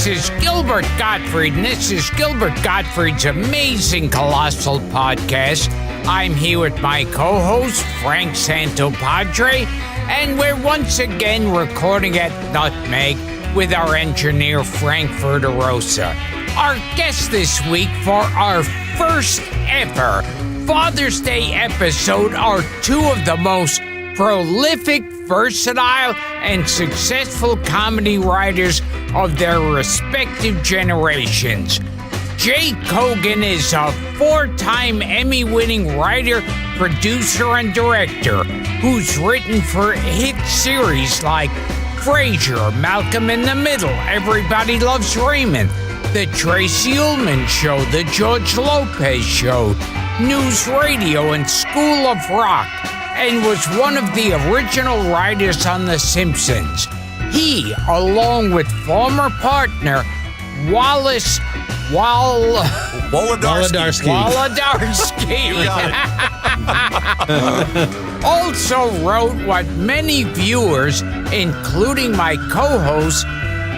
is Gilbert Gottfried, and this is Gilbert Gottfried's amazing Colossal podcast. I'm here with my co-host, Frank Santopadre, and we're once again recording at Nutmeg with our engineer, Frank Verderosa. Our guests this week for our first ever Father's Day episode are two of the most prolific, versatile, and successful comedy writers of their respective generations. Jay Kogen is a four-time Emmy-winning writer, producer, and director who's written for hit series like Frasier, Malcolm in the Middle, Everybody Loves Raymond, The Tracy Ullman Show, The George Lopez Show, News Radio, and School of Rock, and was one of the original writers on The Simpsons. He, along with former partner Wallace Wolodarski. Also wrote what many viewers, including my co-host,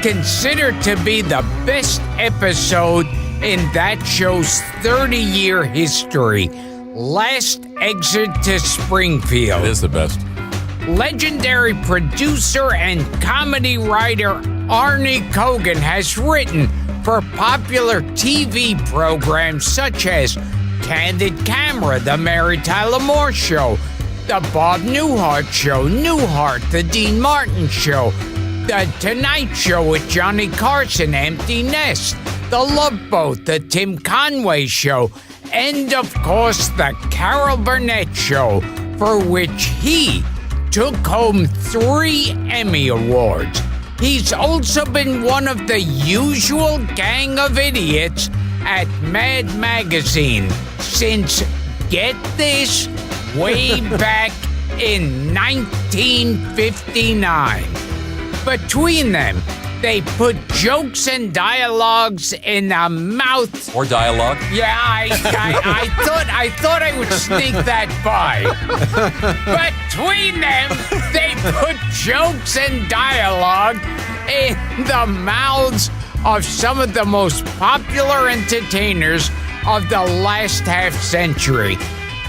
consider to be the best episode in that show's 30-year history, Last Exit to Springfield. It is the best. Legendary producer and comedy writer Arnie Kogen has written for popular TV programs such as Candid Camera, The Mary Tyler Moore Show, The Bob Newhart Show, Newhart, The Dean Martin Show, The Tonight Show with Johnny Carson, Empty Nest, The Love Boat, The Tim Conway Show, and of course The Carol Burnett Show, for which he took home 3 Emmy Awards. He's also been one of the usual gang of idiots at Mad Magazine since, get this, way back in 1959. Between them, they put jokes and dialogues in the mouth. Or dialogue. Yeah, I thought I would sneak that by. Between them, they put jokes and dialogue in the mouths of some of the most popular entertainers of the last half century,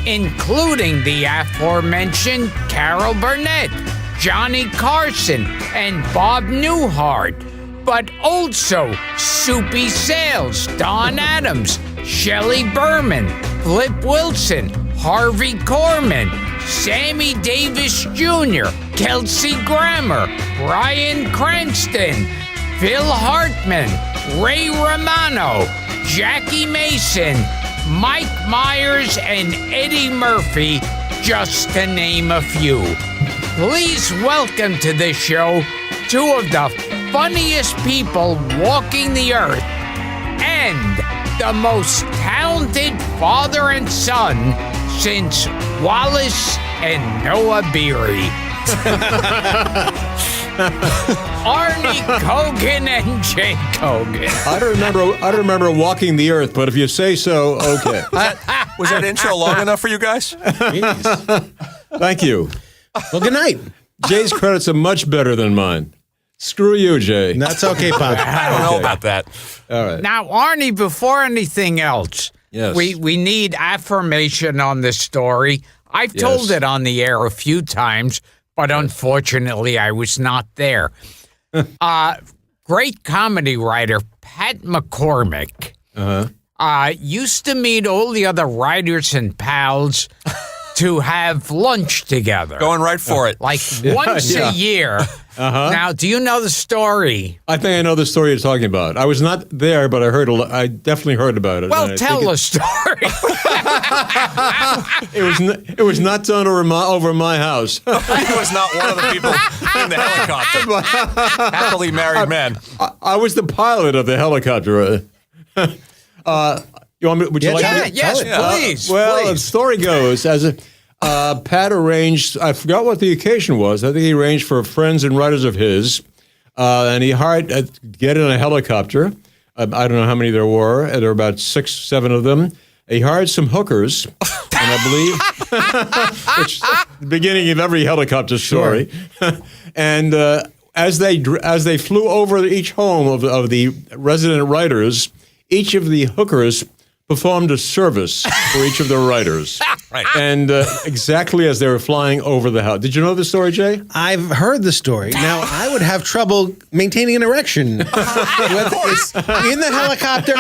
including the aforementioned Carol Burnett, Johnny Carson, and Bob Newhart, but also Soupy Sales, Don Adams, Shelley Berman, Flip Wilson, Harvey Korman, Sammy Davis Jr., Kelsey Grammer, Bryan Cranston, Phil Hartman, Ray Romano, Jackie Mason, Mike Myers, and Eddie Murphy, just to name a few. Please welcome to the show two of the funniest people walking the earth and the most talented father and son since Wallace and Noah Beery. Arnie Kogen and Jay Kogen. I don't remember walking the earth, but if you say so, okay. Was that intro long enough for you guys? Thank you. Well, good night. Jay's credits are much better than mine. Screw you, Jay. That's okay, Pop. I don't know about that. All right. Now, Arnie, before anything else, Yes. we need affirmation on this story. I've told Yes. it on the air a few times, but unfortunately I was not there. Great comedy writer Pat McCormick used to meet all the other writers and pals to have lunch together. Going right for it. Like once a year. Now, do you know the story? I think I know the story you're talking about. I was not there, but I definitely heard about it. Well, and I tell think the story. It was not done over my house. He was not one of the people in the helicopter. Happily married men. I was the pilot of the helicopter. You want me? Would you like me to yes, tell it? please. Well, please. the story goes Pat arranged. I forgot what the occasion was. I think he arranged for friends and writers of his, and he hired get in a helicopter. I don't know how many there were. There were about 6, 7 of them. He hired some hookers, and I believe, which is the beginning of every helicopter story. And as they flew over each home of the resident writers, each of the hookers performed a service for each of the writers. Right. And exactly as they were flying over the house. Did you know the story, Jay? I've heard the story. Now, I would have trouble maintaining an erection in the helicopter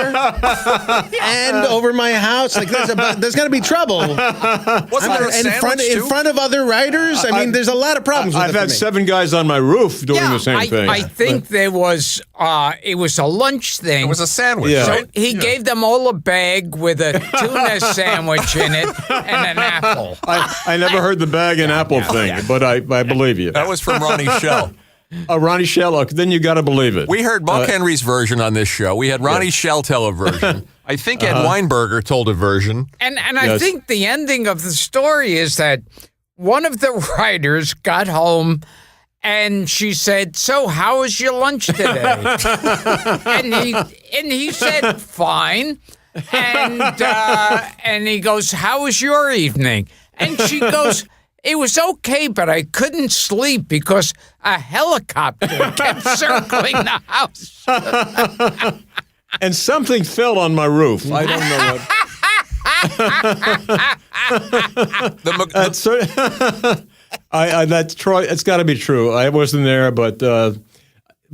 and over my house. Like there's going to be trouble. Wasn't there a in sandwich, front of other writers? I mean, there's a lot of problems with I've it had for me. 7 guys on my roof doing the same thing. I think there was, it was a lunch thing. It was a sandwich, Yeah. So right? he gave them all a bag with a tuna sandwich in it and an apple. I never heard the bag and apple thing, but I believe you. That was from Ronnie Shell. Ronnie Shell, then you got to believe it. We heard Buck Henry's version on this show. We had Ronnie Shell tell a version. I think Ed Weinberger told a version. And I think the ending of the story is that one of the writers got home and she said, "So how was your lunch today?" and he said, "Fine." And he goes, "How was your evening?" And she goes, "It was okay, but I couldn't sleep because a helicopter kept circling the house." And something fell on my roof. I don't know what. That's Troy. It's got to be true. I wasn't there, but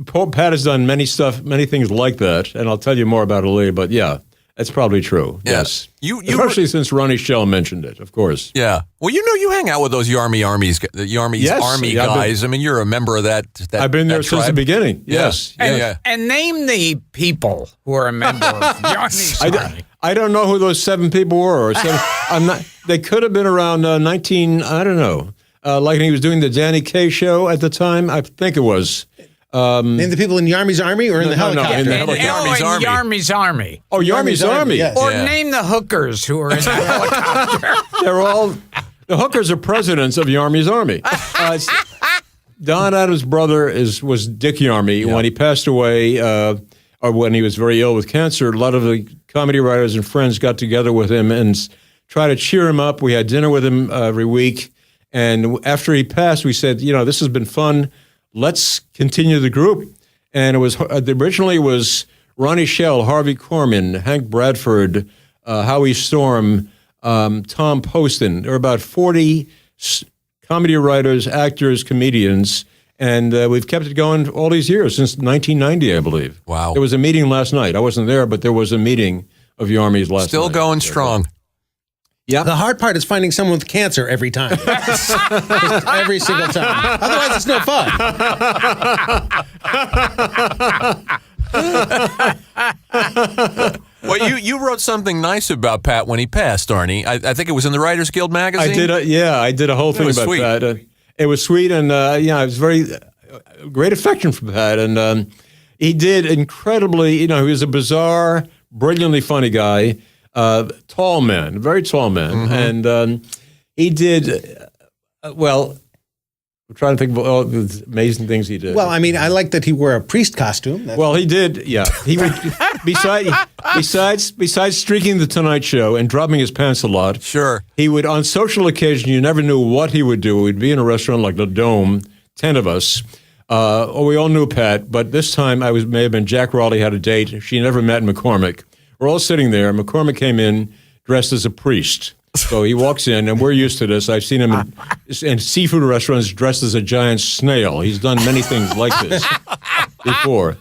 Poor Pat has done many things like that, and I'll tell you more about it later. But yeah, that's probably true. Yeah. Yes, You especially since Ronnie Shell mentioned it, of course. Yeah. Well, you hang out with those Army Yes, Army yeah, guys. I mean, you're a member of that. I've been there since the beginning. Yes. And name the people who are a member of the Army. I don't know who those 7 people were. I'm not. They could have been around 19. I don't know. Like he was doing the Danny Kaye show at the time. I think it was. Name the people in Yarmy's Army or in the helicopter? in the And helicopter. Yarmy's Army. Oh, Yarmy's Army. Yes. Or Yeah. name the hookers who are in the helicopter. They're all the hookers are presidents of Yarmy's Army. Don Adams' brother was Dick Yarmy. When he passed away, or when he was very ill with cancer, a lot of the comedy writers and friends got together with him and tried to cheer him up. We had dinner with him every week. And after he passed, we said, this has been fun. Let's continue the group. And it was originally it was Ronnie Shell, Harvey Korman, Hank Bradford, Howie Storm, Tom Poston. There were about 40 comedy writers, actors, comedians, and we've kept it going all these years, since 1990, I believe. Wow. There was a meeting last night. I wasn't there, but there was a meeting of the Army's last night. Still going strong. Yeah. The hard part is finding someone with cancer every time. Every single time. Otherwise, it's no fun. Well, you wrote something nice about Pat when he passed, Arnie. I think it was in the Writers Guild magazine. I did a whole thing was about sweet. Pat. It was sweet, and it was very great affection for Pat, and he did incredibly. He was a bizarre, brilliantly funny guy, tall man, very tall man, and he did well. I'm trying to think of all the amazing things he did. Well, I mean, I like that he wore a priest costume. Well, he did. Yeah, he would. Besides streaking the Tonight Show and dropping his pants a lot, Sure. he would, on social occasion, you never knew what he would do. We'd be in a restaurant like the Dome, 10 of us. We all knew Pat, but this time may have been Jack Raleigh had a date. She never met McCormick. We're all sitting there. McCormick came in dressed as a priest. So he walks in, and we're used to this. I've seen him in seafood restaurants dressed as a giant snail. He's done many things like this before.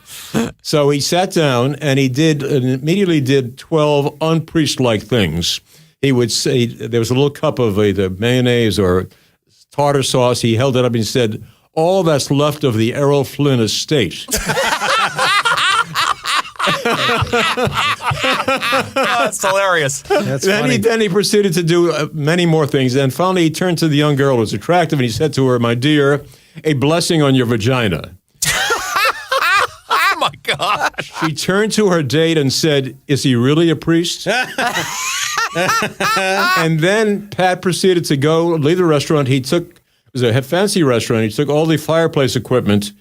So he sat down, and he immediately did 12 unpriest-like things. He would say, there was a little cup of either mayonnaise or tartar sauce. He held it up and said, "All that's left of the Errol Flynn estate." That's hilarious. That's funny. Then he proceeded to do many more things. And finally, he turned to the young girl who was attractive, and he said to her, "My dear, a blessing on your vagina." Oh, my gosh. She turned to her date and said, "Is he really a priest?" And then Pat proceeded to leave the restaurant. It was a fancy restaurant. He took all the fireplace equipment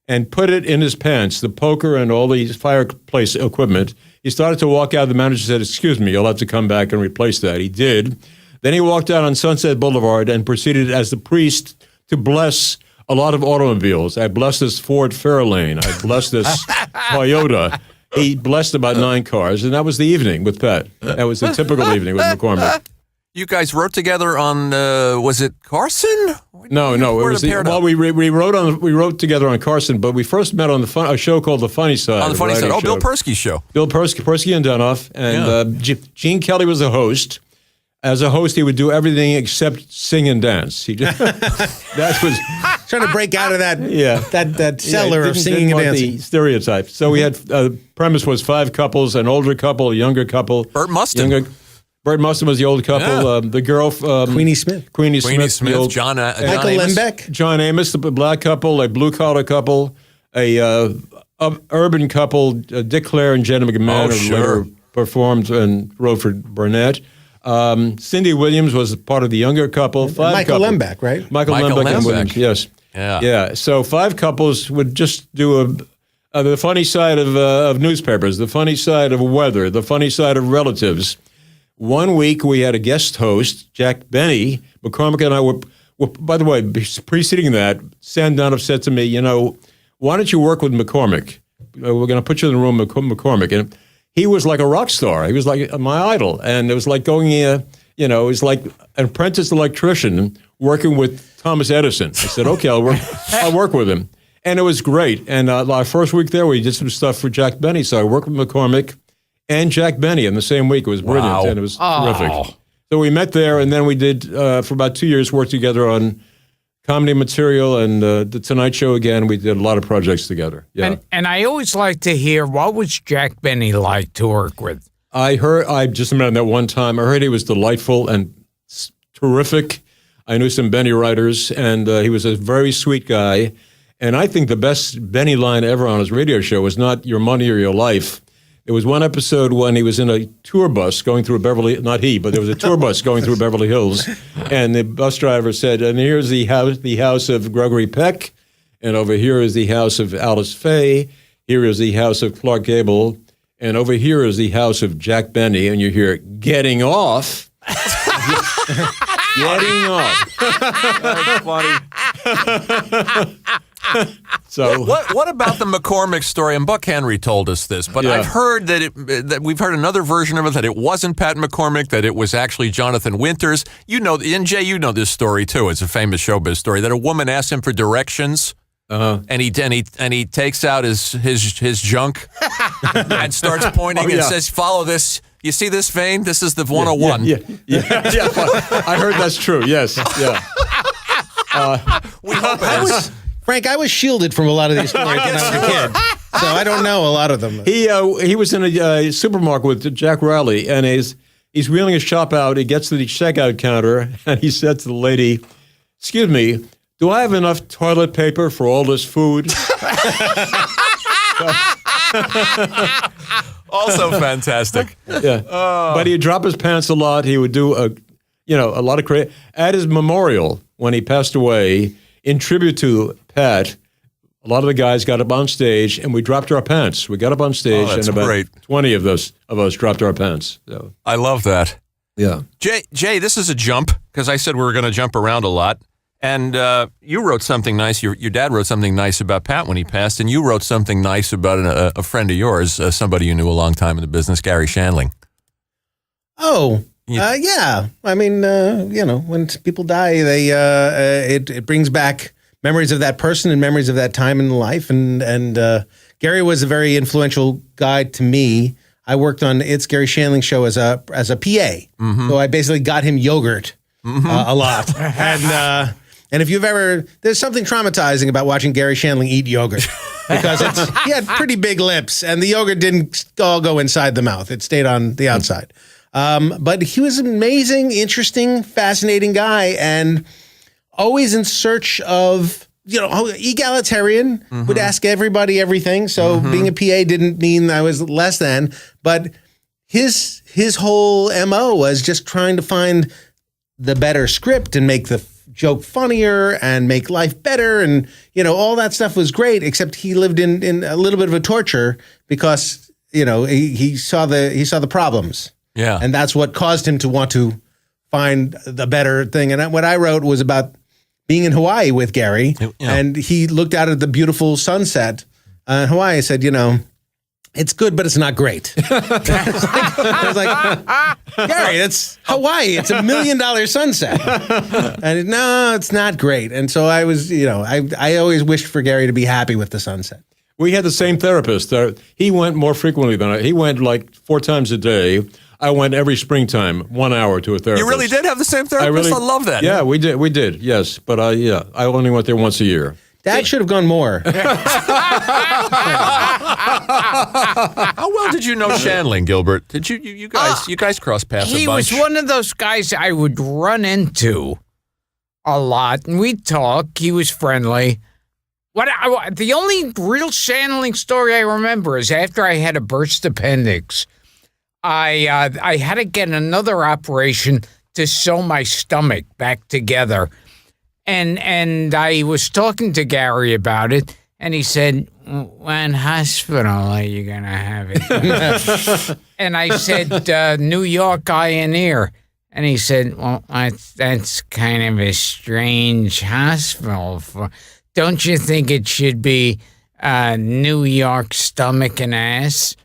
and put it in his pants, the poker and all the fireplace equipment. He started to walk out. The manager said, "Excuse me, you'll have to come back and replace that." He did. Then he walked out on Sunset Boulevard and proceeded as the priest to bless a lot of automobiles. I blessed this Ford Fairlane. I blessed this Toyota. He blessed about 9 cars, and that was the evening with Pat. That was the typical evening with McCormick. You guys wrote together on, was it Carson? No, it was we wrote together on Carson, but we first met on a show called The Funny Side. On The Funny Side. Oh, Bill Persky's show. Bill Persky and Dunoff, and Gene Kelly was the host. As a host, he would do everything except sing and dance. He just that was trying to break out of that cellar of singing and dancing. The stereotype. So we had premise was 5 couples, an older couple, a younger couple. Burt Mustin. Burt Mustin was the old couple. The girl, Queenie Smith. Queenie Smith. John Michael Lembeck. John Amos, the black couple, a blue collar couple, a urban couple, Dick Clare and Jenna McMahon, who later performed and wrote for Burnett. Cindy Williams was part of the younger couple. Michael Lembeck, right? Michael Lembeck and Williams, yes. Yeah. So 5 couples would just do the funny side of newspapers, the funny side of weather, the funny side of relatives. One week we had a guest host, Jack Benny. McCormick and I were by the way, preceding that, Sam Donoff said to me, why don't you work with McCormick? We're going to put you in the room with McCormick. And he was like a rock star. He was like my idol. And it was like going it was like an apprentice electrician working with Thomas Edison. I said, okay, I'll work with him. And it was great. And our first week there, we did some stuff for Jack Benny. So I worked with McCormick and Jack Benny in the same week. It was brilliant. Wow. And it was terrific. So we met there, and then we did, for about 2 years, work together on comedy material and The Tonight Show again. We did a lot of projects together. Yeah. And I always like to hear, what was Jack Benny like to work with? I just met him that one time. I heard he was delightful and terrific. I knew some Benny writers, and he was a very sweet guy. And I think the best Benny line ever on his radio show was not your money or your life. There was one episode when he was in a tour bus going through not he, but there was a tour bus going through Beverly Hills, and the bus driver said, and here's the house of Gregory Peck, and over here is the house of Alice Faye, here is the house of Clark Gable, and over here is the house of Jack Benny, and you hear, getting off. Getting off. That's funny. So what about the McCormick story? And Buck Henry told us this, but I've heard that we've heard another version of it, that it wasn't Pat McCormick, that it was actually Jonathan Winters. And Jay, you know this story too. It's a famous showbiz story that a woman asked him for directions, and he takes out his junk and starts pointing and says, "Follow this. You see this vein? This is the 101." Yeah. I heard that's true. Yes. Yeah. We hope it is. Frank, I was shielded from a lot of these stories when I was a kid, so I don't know a lot of them. He was in a supermarket with Jack Riley, and he's wheeling his shop out. He gets to the checkout counter, and he said to the lady, "Excuse me, do I have enough toilet paper for all this food?" Also fantastic. Yeah, but he'd drop his pants a lot. He would do a lot of crazy. At his memorial, when he passed away, in tribute to Pat, a lot of the guys got up on stage, and we dropped our pants. We got up on stage, and about 20 of us dropped our pants. So. I love that. Yeah. Jay, this is a jump, because I said we were going to jump around a lot. And you wrote something nice. Your dad wrote something nice about Pat when he passed, and you wrote something nice about a friend of yours, somebody you knew a long time in the business, Gary Shandling. Oh, yeah. I mean, when people die, it brings back memories of that person and memories of that time in life. And Gary was a very influential guy to me. I worked on It's Gary Shandling show as a PA, so I basically got him yogurt a lot. And if you've there's something traumatizing about watching Gary Shandling eat yogurt because he had pretty big lips, and the yogurt didn't all go inside the mouth; it stayed on the outside. But he was an amazing, interesting, fascinating guy, and always in search of, egalitarian, would ask everybody everything. So being a PA didn't mean I was less than, but his whole MO was just trying to find the better script and make the joke funnier and make life better. And, all that stuff was great, except he lived in a little bit of a torture because, he saw the problems. Yeah. And that's what caused him to want to find the better thing. And what I wrote was about being in Hawaii with Gary, Yeah. and he looked out at the beautiful sunset in Hawaii. I said, it's good, but it's not great. I was like, Gary, that's Hawaii. It's $1 million sunset. And no, it's not great. And so I was, I always wished for Gary to be happy with the sunset. We had the same therapist. He went more frequently than I. He went like 4 times a day. I went every springtime, 1 hour to a therapist. You really did have the same therapist? I love that. Yeah, we did, yes. But I only went there once a year. Dad should have gone more. How well did you know Shandling, Gilbert? Did you guys cross paths a bunch? He was one of those guys I would run into a lot, and we'd talk. He was friendly. The only real Shandling story I remember is after I had a burst appendix, I had to get another operation to sew my stomach back together. And I was talking to Gary about it, and he said, "When hospital are you going to have it?" And I said, "New York Eye and Ear." And he said, "Well, that's kind of a strange hospital. Don't you think it should be New York Stomach and Ass?"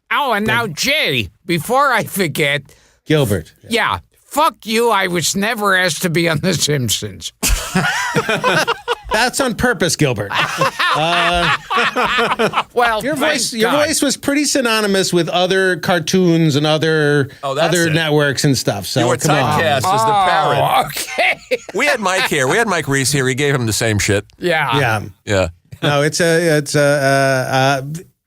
Oh, and now, Jay, before I forget. Gilbert. Yeah, fuck you. I was never asked to be on The Simpsons. That's on purpose, Gilbert. Well, Your voice was pretty synonymous with other cartoons and other networks and stuff. So you were come on. typecast as the parrot. Okay. We had Mike here. We had Mike Reese here. He gave him the same shit. Yeah. Yeah. No,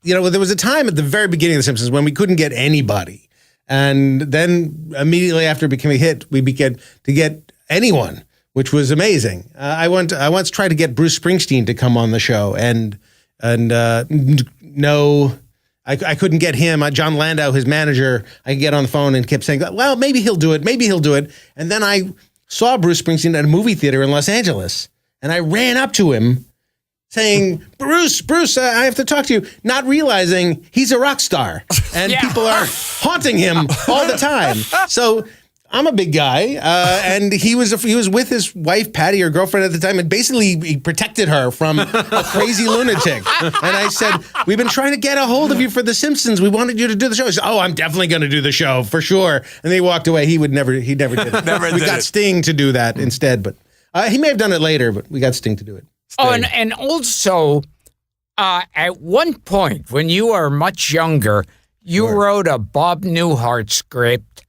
there was a time at the very beginning of The Simpsons when we couldn't get anybody. And then immediately after it became a hit, we began to get anyone, which was amazing. I once tried to get Bruce Springsteen to come on the show, and no, I couldn't get him. John Landau, his manager, I could get on the phone and kept saying, well, maybe he'll do it. Maybe he'll do it. And then I saw Bruce Springsteen at a movie theater in Los Angeles, and I ran up to him saying, Bruce, I have to talk to you, not realizing he's a rock star and people are haunting him all the time. So I'm a big guy, and he was with his wife, Patty, or girlfriend at the time, and basically he protected her from a crazy lunatic. And I said, we've been trying to get a hold of you for The Simpsons. We wanted you to do the show. He said, I'm definitely going to do the show, for sure. And then he walked away. He never did it. We got Sting to do that instead, but he may have done it later, but we got Sting to do it. Oh, and also, at one point, when you were much younger, you wrote a Bob Newhart script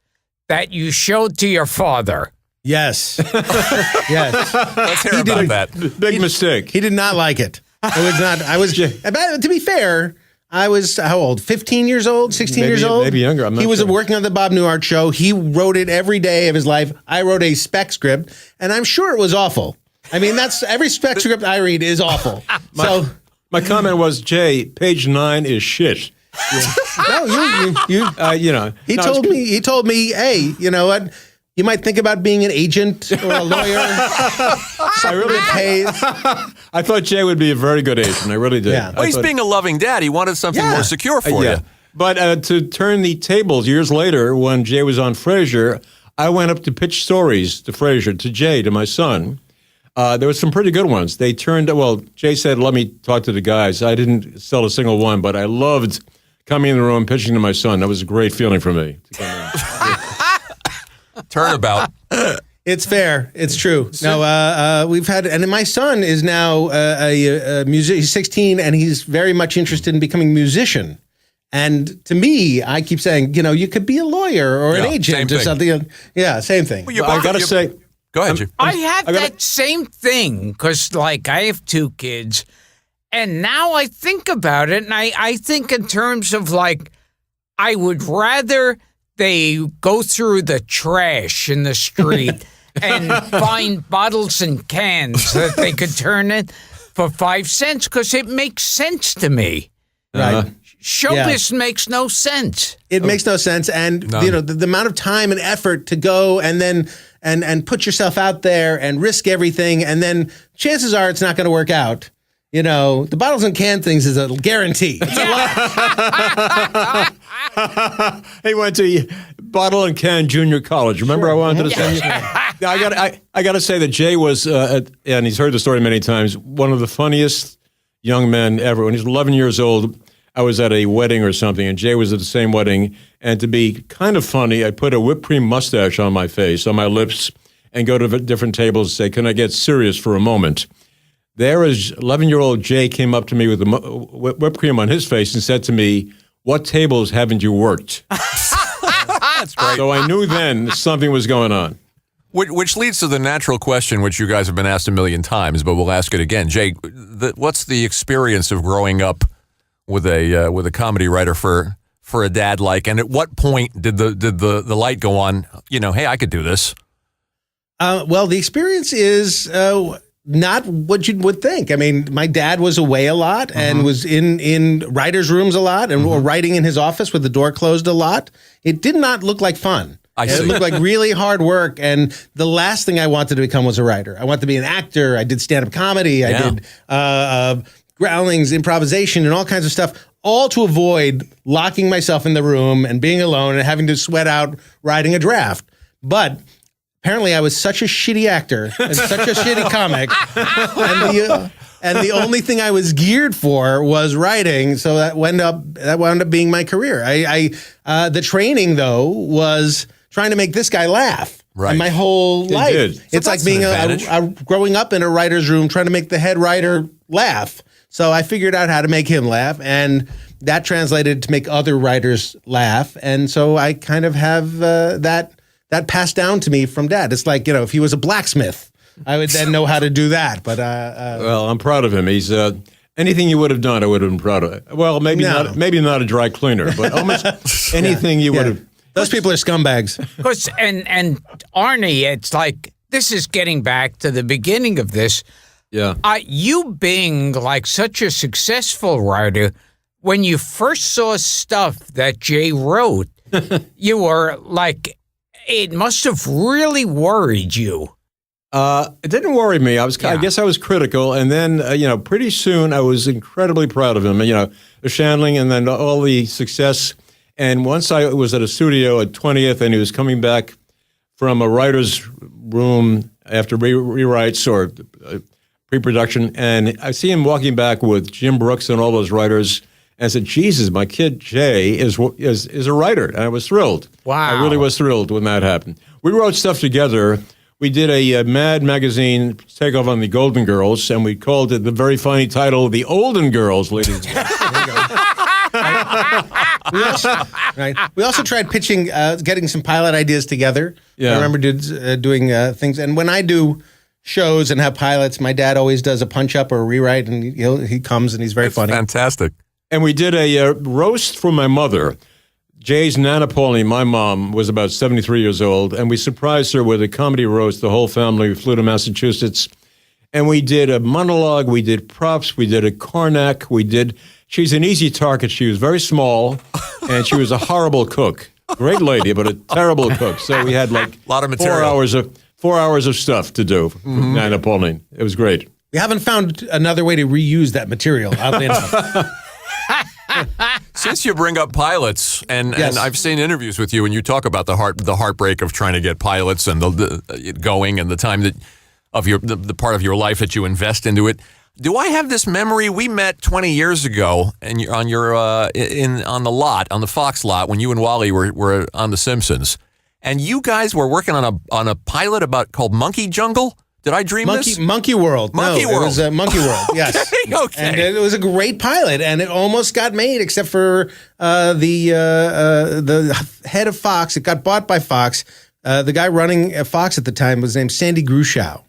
that you showed to your father. Yes. Yes. Let's hear about that. Big mistake. He did not like it. To be fair, I was, how old? 15 years old? 16 years old? Maybe younger. I'm not He was sure. working on the Bob Newhart show. He wrote it every day of his life. I wrote a spec script, and I'm sure it was awful. I mean, every spec script I read is awful. My comment was, Jay, page 9 is shit. No, He told me, hey, you know what? You might think about being an agent or a lawyer. I really pays. I thought Jay would be a very good agent. I really did. Yeah. Well, he's being a loving dad. He wanted something more secure for you. But to turn the tables, years later, when Jay was on Frasier, I went up to pitch stories to Frasier, to Jay, to my son. There were some pretty good ones. They turned, Jay said, let me talk to the guys. I didn't sell a single one, but I loved coming in the room, pitching to my son. That was a great feeling for me. To come in. Turnabout. It's fair. It's true. No, we've had, and my son is now a musician. He's 16, and he's very much interested in becoming a musician. And to me, I keep saying, you could be a lawyer or an agent or something. Yeah, same thing. Well, I got to say... Go ahead, Jim. I had that same thing because, I have 2 kids, and now I think about it, and I think in terms of, I would rather they go through the trash in the street and find bottles and cans that they could turn in for 5 cents because it makes sense to me. Right. Showbiz makes no sense. It makes no sense, and the amount of time and effort to go and then and put yourself out there and risk everything, and then chances are it's not going to work out. The bottles and can things is a guarantee. It's a lot. He went to Bottle and Can Junior College. Remember, I wanted to say. I got to say that Jay was, and he's heard the story many times, one of the funniest young men ever. When he was 11 years old, I was at a wedding or something, and Jay was at the same wedding. And to be kind of funny, I put a whipped cream mustache on my face, on my lips, and go to different tables and say, "Can I get serious for a moment?" There is 11-year-old Jay came up to me with the whipped cream on his face and said to me, "What tables haven't you worked?" That's great. So I knew then something was going on. Which leads to the natural question, which you guys have been asked a million times, but we'll ask it again. Jay, what's the experience of growing up with a comedy writer for a dad like? And at what point did the light go on? Hey, I could do this. Well, the experience is not what you would think. I mean, my dad was away a lot and was in writers' rooms a lot and writing in his office with the door closed a lot. It did not look like fun. It looked like really hard work. And the last thing I wanted to become was a writer. I wanted to be an actor. I did stand-up comedy. I did growlings, improvisation, and all kinds of stuff, all to avoid locking myself in the room and being alone and having to sweat out writing a draft. But apparently I was such a shitty actor and such a shitty comic. And the only thing I was geared for was writing, so that wound up being my career. The training though was trying to make this guy laugh. Right. And my whole life. Did. It's like being growing up in a writer's room trying to make the head writer laugh. So I figured out how to make him laugh, and that translated to make other writers laugh. And so I kind of have that passed down to me from Dad. It's like, if he was a blacksmith, I would then know how to do that. But well, I'm proud of him. He's anything you would have done, I would have been proud of. Well, maybe not a dry cleaner, but almost anything you would have. Those people are scumbags. And Arnie, it's like, this is getting back to the beginning of this. Yeah. You being like such a successful writer, when you first saw stuff that Jay wrote, you were like, it must have really worried you. It didn't worry me. I guess I was critical, and then pretty soon I was incredibly proud of him. The Shandling, and then all the success. And once I was at a studio at 20th, and he was coming back from a writer's room after rewrites or pre-production, and I see him walking back with Jim Brooks and all those writers. And I said, "Jesus, my kid Jay is a writer," and I was thrilled. Wow! I really was thrilled when that happened. We wrote stuff together. We did a Mad magazine takeoff on the Golden Girls, and we called it the very funny title, "The Olden Girls," ladies and gentlemen. We also tried pitching, getting some pilot ideas together. Yeah. I remember doing things. And when I do shows and have pilots, my dad always does a punch-up or a rewrite, and he comes, and he's very funny. Fantastic. And we did a roast for my mother. Jay's Nana Pauline, my mom, was about 73 years old, and we surprised her with a comedy roast. The whole family, we flew to Massachusetts, and we did a monologue, we did props, we did a Karnak, she's an easy target. She was very small, and she was a horrible cook. Great lady, but a terrible cook. So we had like a lot of material. 4 hours of stuff to do for Nana Pauline. It was great. We haven't found another way to reuse that material, oddly enough. Since you bring up pilots, and I've seen interviews with you, and you talk about the heartbreak of trying to get pilots and the going, and the time that of the part of your life that you invest into it. Do I have this memory? We met 20 years ago, and on the Fox lot when you and Wally were on The Simpsons, and you guys were working on a pilot called Monkey Jungle. Did I dream this? Monkey World. Monkey World. It was Monkey World, yes. Okay. And it was a great pilot, and it almost got made, except for the head of Fox. It got bought by Fox. The guy running Fox at the time was named Sandy Grushow.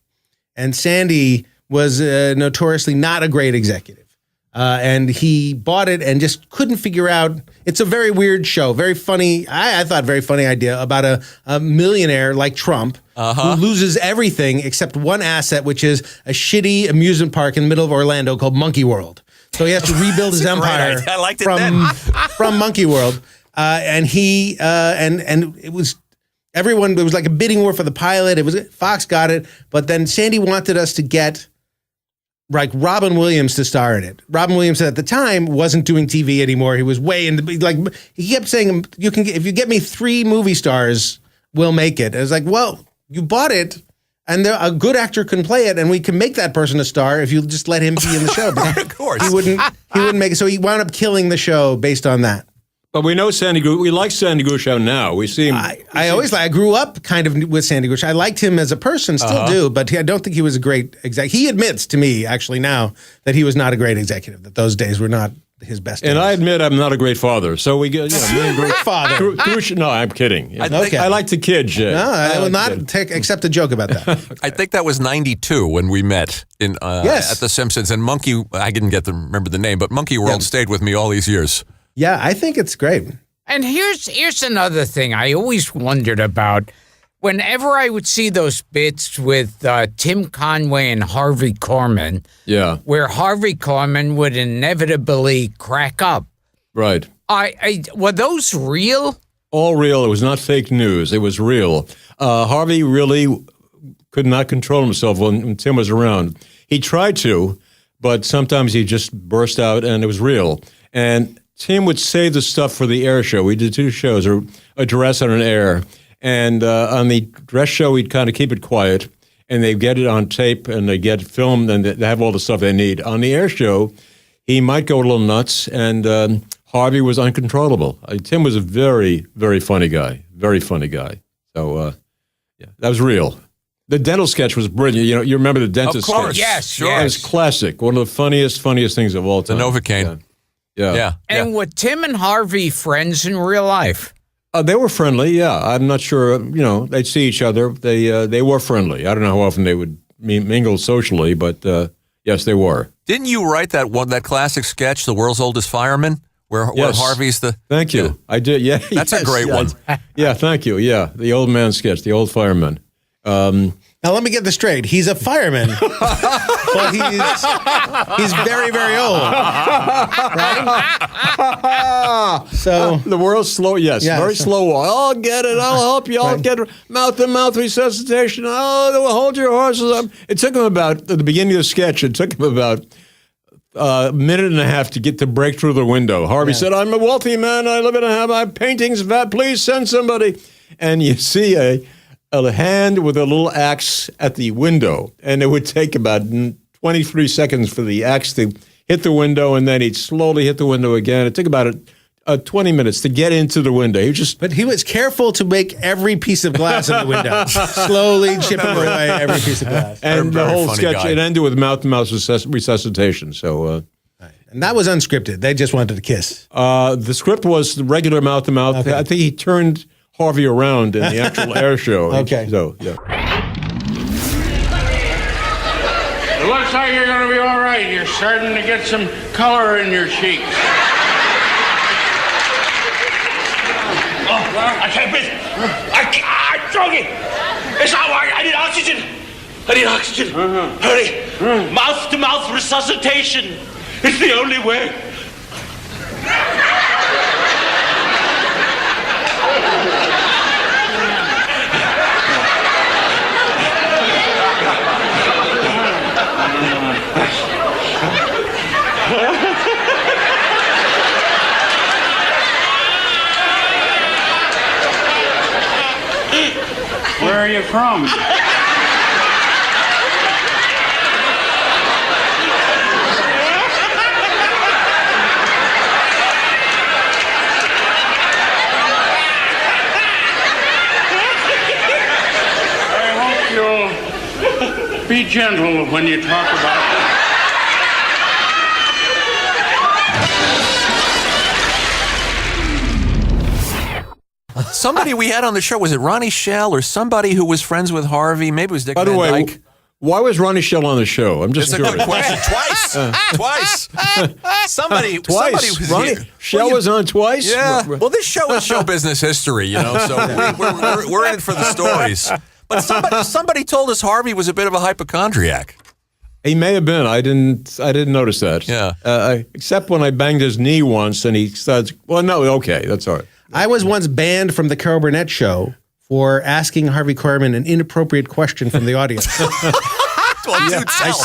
And Sandy was notoriously not a great executive. And he bought it and just couldn't figure out. It's a very weird show, very funny. I thought very funny idea about a millionaire like Trump who loses everything except one asset, which is a shitty amusement park in the middle of Orlando called Monkey World. So he has to rebuild his empire I liked it from Monkey World. And he and it was everyone. It was like a bidding war for the pilot. Fox got it, but then Sandy wanted us to get like Robin Williams to star in it. Robin Williams at the time wasn't doing TV anymore. He was way in the, like, he kept saying, if you get me 3 movie stars, we'll make it. It was like, well, you bought it. And a good actor can play it, and we can make that person a star if you just let him be in the show. But of course, he wouldn't make it. So he wound up killing the show based on that. But we know Sandy Guscio. We like Sandy Guscio now. We see him. I grew up kind of with Sandy Guscio. I liked him as a person, still do, but I don't think he was a great executive. He admits to me, actually, now that he was not a great executive. That those days were not his best days. And I admit I'm not a great father. So we get, great father. No, I'm kidding. Okay. I like the kid, Jay. No, I will not accept a joke about that. I think that was 92 when we met at The Simpsons. And Monkey, I didn't get to remember the name, but Monkey World stayed with me all these years. Yeah, I think it's great. And here's another thing I always wondered about. Whenever I would see those bits with Tim Conway and Harvey Korman, where Harvey Korman would inevitably crack up. Right. Were those real? All real. It was not fake news. It was real. Harvey really could not control himself when Tim was around. He tried to, but sometimes he just burst out, and it was real. And Tim would save the stuff for the air show. We did 2 shows, a dress and an air. And on the dress show, we'd kind of keep it quiet, and they'd get it on tape, and they get filmed, and they have all the stuff they need. On the air show, he might go a little nuts, and Harvey was uncontrollable. Tim was a very, very funny guy. Very funny guy. So, that was real. The dental sketch was brilliant. You remember the dentist sketch? Of course, yes, sure. It was classic. One of the funniest things of all time. The Novocaine. Yeah. And were Tim and Harvey friends in real life? They were friendly, yeah. I'm not sure, they'd see each other. They were friendly. I don't know how often they would mingle socially, but yes, they were. Didn't you write that classic sketch, The World's Oldest Fireman, where Harvey's the... Thank you. Yeah. I did, yeah. That's a great one. Yeah, thank you, yeah. The old man sketch, the old fireman. Now, let me get this straight. He's a fireman, but he's very, very old. Right? So the world's slow, yes. Very slow. I'll get it. I'll help you. I'll get mouth-to-mouth resuscitation. Oh, hold your horses up. It took him about, at the beginning of the sketch, it took him about a minute and a half to break through the window. Harvey said, I'm a wealthy man. I live in a house. I have paintings. Please send somebody. And you see a hand with a little axe at the window, and it would take about 23 seconds for the axe to hit the window, and then he'd slowly hit the window again. It took about 20 minutes to get into the window. But he was careful to make every piece of glass in the window, slowly chipping away every piece of glass. And the whole sketch, it ended with mouth-to-mouth resuscitation. So, and that was unscripted. They just wanted to kiss. The script was the regular mouth-to-mouth. Okay. I think he turned Harvey around in the actual air show. Okay. So, yeah. It looks like you're going to be all right. You're starting to get some color in your cheeks. I can't breathe. I'm choking. It's not working. I need oxygen. Hurry. Mouth-to-mouth resuscitation. It's the only way. Where are you from? Be gentle when you talk about it. Somebody we had on the show, was it Ronnie Shell or somebody who was friends with Harvey? Maybe it was Dick By the Van way, Dyke. why was Ronnie Shell on the show? I'm just It's a curious. good question. Twice. Somebody was Ronnie here. Shell was on twice? Yeah. Well, this show is show business history, so we're in it for the stories. But somebody told us Harvey was a bit of a hypochondriac. He may have been. I didn't notice that. Yeah. Except when I banged his knee once, and he starts. Well, no, okay, that's all right. I was once banned from the Carol Burnett show for asking Harvey Korman an inappropriate question from the audience. Well, do tell.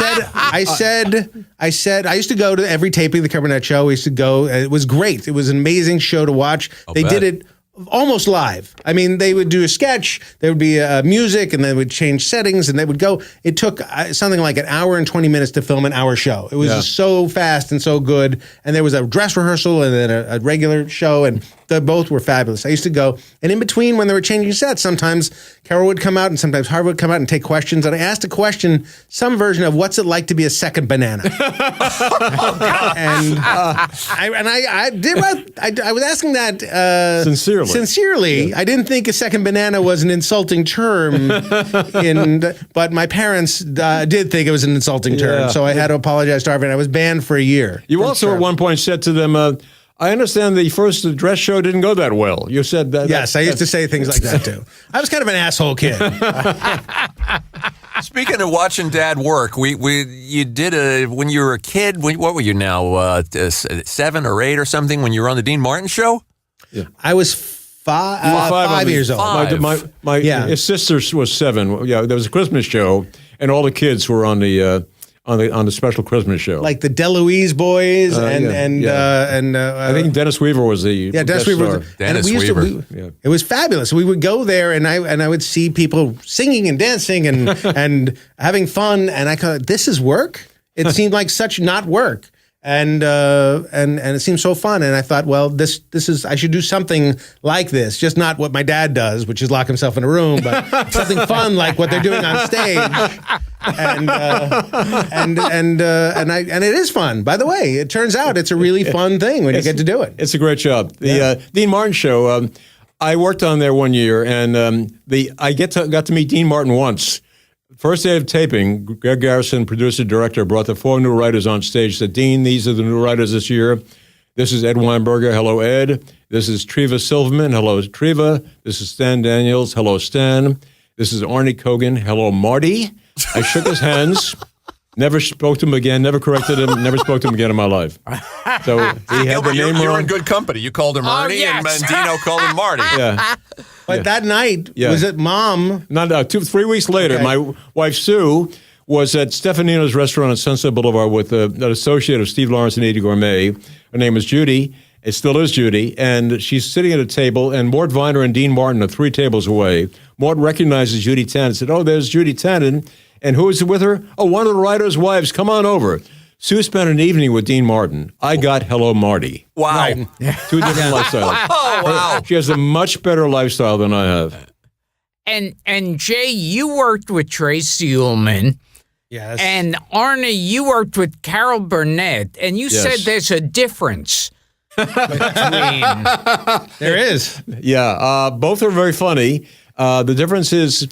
I said, I used to go to every taping of the Kevin Burnett Show. We used to go. It was great. It was an amazing show to watch. They did it almost live. I mean, they would do a sketch, there would be music, and they would change settings, and they would go. It took something like an hour and 20 minutes to film an hour show. It was just so fast and so good. And there was a dress rehearsal and then a regular show, and they both were fabulous. I used to go, and in between when they were changing sets, sometimes Carol would come out and sometimes Harvey would come out and take questions. And I asked a question, some version of what's it like to be a second banana? I was asking that sincerely. I didn't think a second banana was an insulting term, but my parents did think it was an insulting term. So I had to apologize to Harvey, and I was banned for a year. You also at one point said to them, I understand the first dress show didn't go that well. You said that. Yes, I used to say things like that too. I was kind of an asshole kid. Speaking of watching Dad work, you did when you were a kid. What were you now, 7 or 8 or something? When you were on the Dean Martin show? Yeah. I was 5 years old. His sister was 7. Yeah, there was a Christmas show, and all the kids were on the special Christmas show, like the DeLuise boys, I think Dennis Weaver was the Dennis Weaver. It was fabulous. We would go there, and I would see people singing and dancing and having fun, and I thought, this is work. It seemed like such not work. And it seemed so fun, and I thought, well, this is, I should do something like this, just not what my dad does, which is lock himself in a room, but something fun like what they're doing on stage. And it is fun. By the way, it turns out it's a really fun thing when you get to do it. It's a great job. The Dean Martin show, I worked on there one year, and I got to meet Dean Martin once. First day of taping, Greg Garrison, producer, director, brought the 4 new writers on stage. Said, Dean, these are the new writers this year. This is Ed Weinberger. Hello, Ed. This is Treva Silverman. Hello, Treva. This is Stan Daniels. Hello, Stan. This is Arnie Kogen. Hello, Marty. I shook his hands. Never spoke to him again. Never corrected him. Never spoke to him again in my life. So he had the name wrong. You're in good company. You called him Arnie, and Dino called him Marty. Yeah. But that night, was it Mom? Not 3 weeks later, my wife Sue was at Stefanino's restaurant on Sunset Boulevard with an associate of Steve Lawrence and Edie Gourmet. Her name was Judy. It still is Judy. And she's sitting at a table, and Mort Viner and Dean Martin are 3 tables away. Mort recognizes Judy Tannen and said, oh, there's Judy Tannen. And who is with her? Oh, one of the writers' wives. Come on over. Sue spent an evening with Dean Martin. I got Hello, Marty. Wow. Right. 2 different lifestyles. Oh, wow. She has a much better lifestyle than I have. And Jay, you worked with Tracy Ullman. Yes. And Arnie, you worked with Carol Burnett. And you said there's a difference between... There is. Yeah. Both are very funny. The difference is...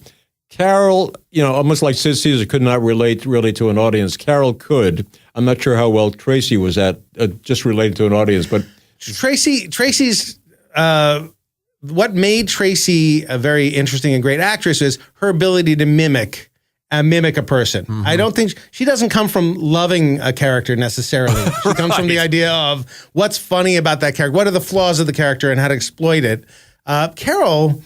Carol, almost like Sid Caesar could not relate really to an audience. Carol could. I'm not sure how well Tracy was at just related to an audience, but Tracy's what made Tracy a very interesting and great actress is her ability to mimic a person. Mm-hmm. I don't think she doesn't come from loving a character necessarily. She comes from the idea of what's funny about that character, what are the flaws of the character, and how to exploit it. Carol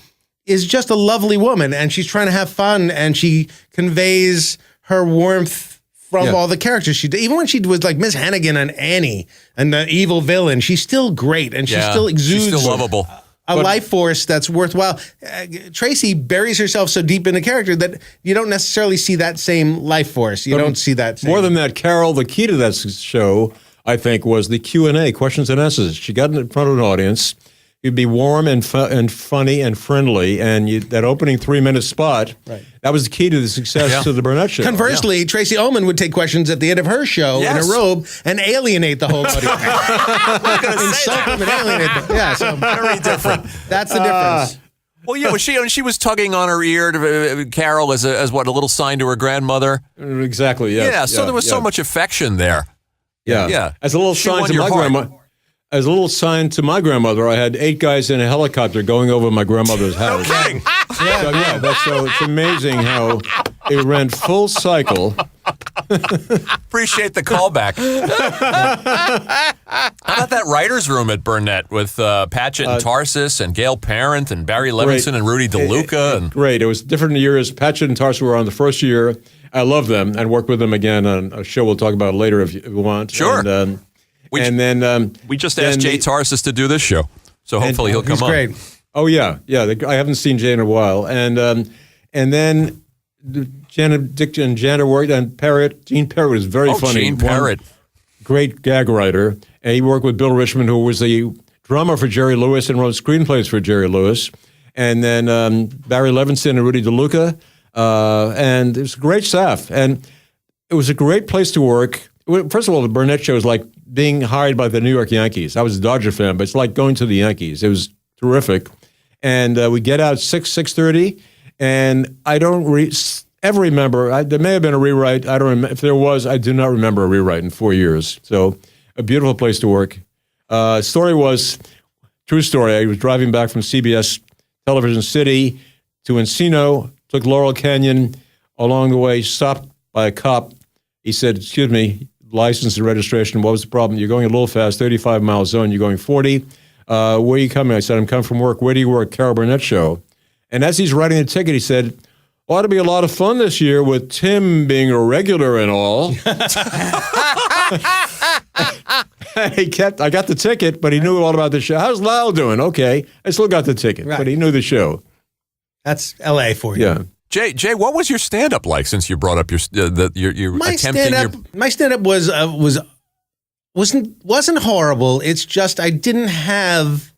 is just a lovely woman, and she's trying to have fun, and she conveys her warmth from all the characters she did. Even when she was like Miss Hannigan and Annie and the evil villain, she's still great, and she still exudes. She's still lovable. A life force that's worthwhile. Tracy buries herself so deep in the character that you don't necessarily see that same life force. You don't see that same. More than that, Carol, the key to that show, I think, was the Q&A, questions and answers. She got in front of an audience. You'd be warm and funny and friendly, and that opening 3-minute spot, that was the key to the success of the Burnett show. Conversely, Tracy Ullman would take questions at the end of her show in a robe and alienate the whole audience. Insult them and alienate them. Yeah, so very different. That's the difference. Well, yeah, she was tugging on her ear to Carol as a little sign to her grandmother. Exactly, yes. Yeah, so there was so much affection there. Yeah. As a little sign to my grandma. As a little sign to my grandmother, I had 8 guys in a helicopter going over my grandmother's house. Okay. So it's amazing how it ran full cycle. Appreciate the callback. How about that writer's room at Burnett with Patchett and Tarsus and Gail Parent and Barry Levinson and Rudy DeLuca? Great. It was different years. Patchett and Tarsus were on the first year. I love them and worked with them again on a show we'll talk about later if you want. Sure. And we just asked Jay Tarsus to do this show, so hopefully he'll come on. Great. Oh yeah. I haven't seen Jay in a while, and then Dick and Janet worked on Parrott. Gene Parrott was very funny. Gene Parrott, great gag writer, and he worked with Bill Richmond, who was the drummer for Jerry Lewis and wrote screenplays for Jerry Lewis, and then Barry Levinson and Rudy DeLuca, and it was a great staff, and it was a great place to work. First of all, the Burnett show was like being hired by the New York Yankees. I was a Dodger fan, but it's like going to the Yankees. It was terrific. And we get out 6:30, and I don't ever remember. There may have been a rewrite. I don't remember. If there was, I do not remember a rewrite in 4 years. So a beautiful place to work. Story was, true story, I was driving back from CBS Television City to Encino, took Laurel Canyon. Along the way, stopped by a cop. He said, excuse me, license and registration, what was the problem? You're going a little fast, 35 mile zone, you're going 40. Where are you coming? I said, I'm coming from work. Where do you work? Carol Burnett Show. And as he's writing the ticket, he said, ought to be a lot of fun this year with Tim being a regular and all. I got the ticket, but he knew all about the show. How's Lyle doing? Okay. I still got the ticket, but he knew the show. That's L.A. for you. Yeah. Jay, what was your stand-up like? Since you brought up your attempting my stand-up wasn't horrible. It's just I didn't have.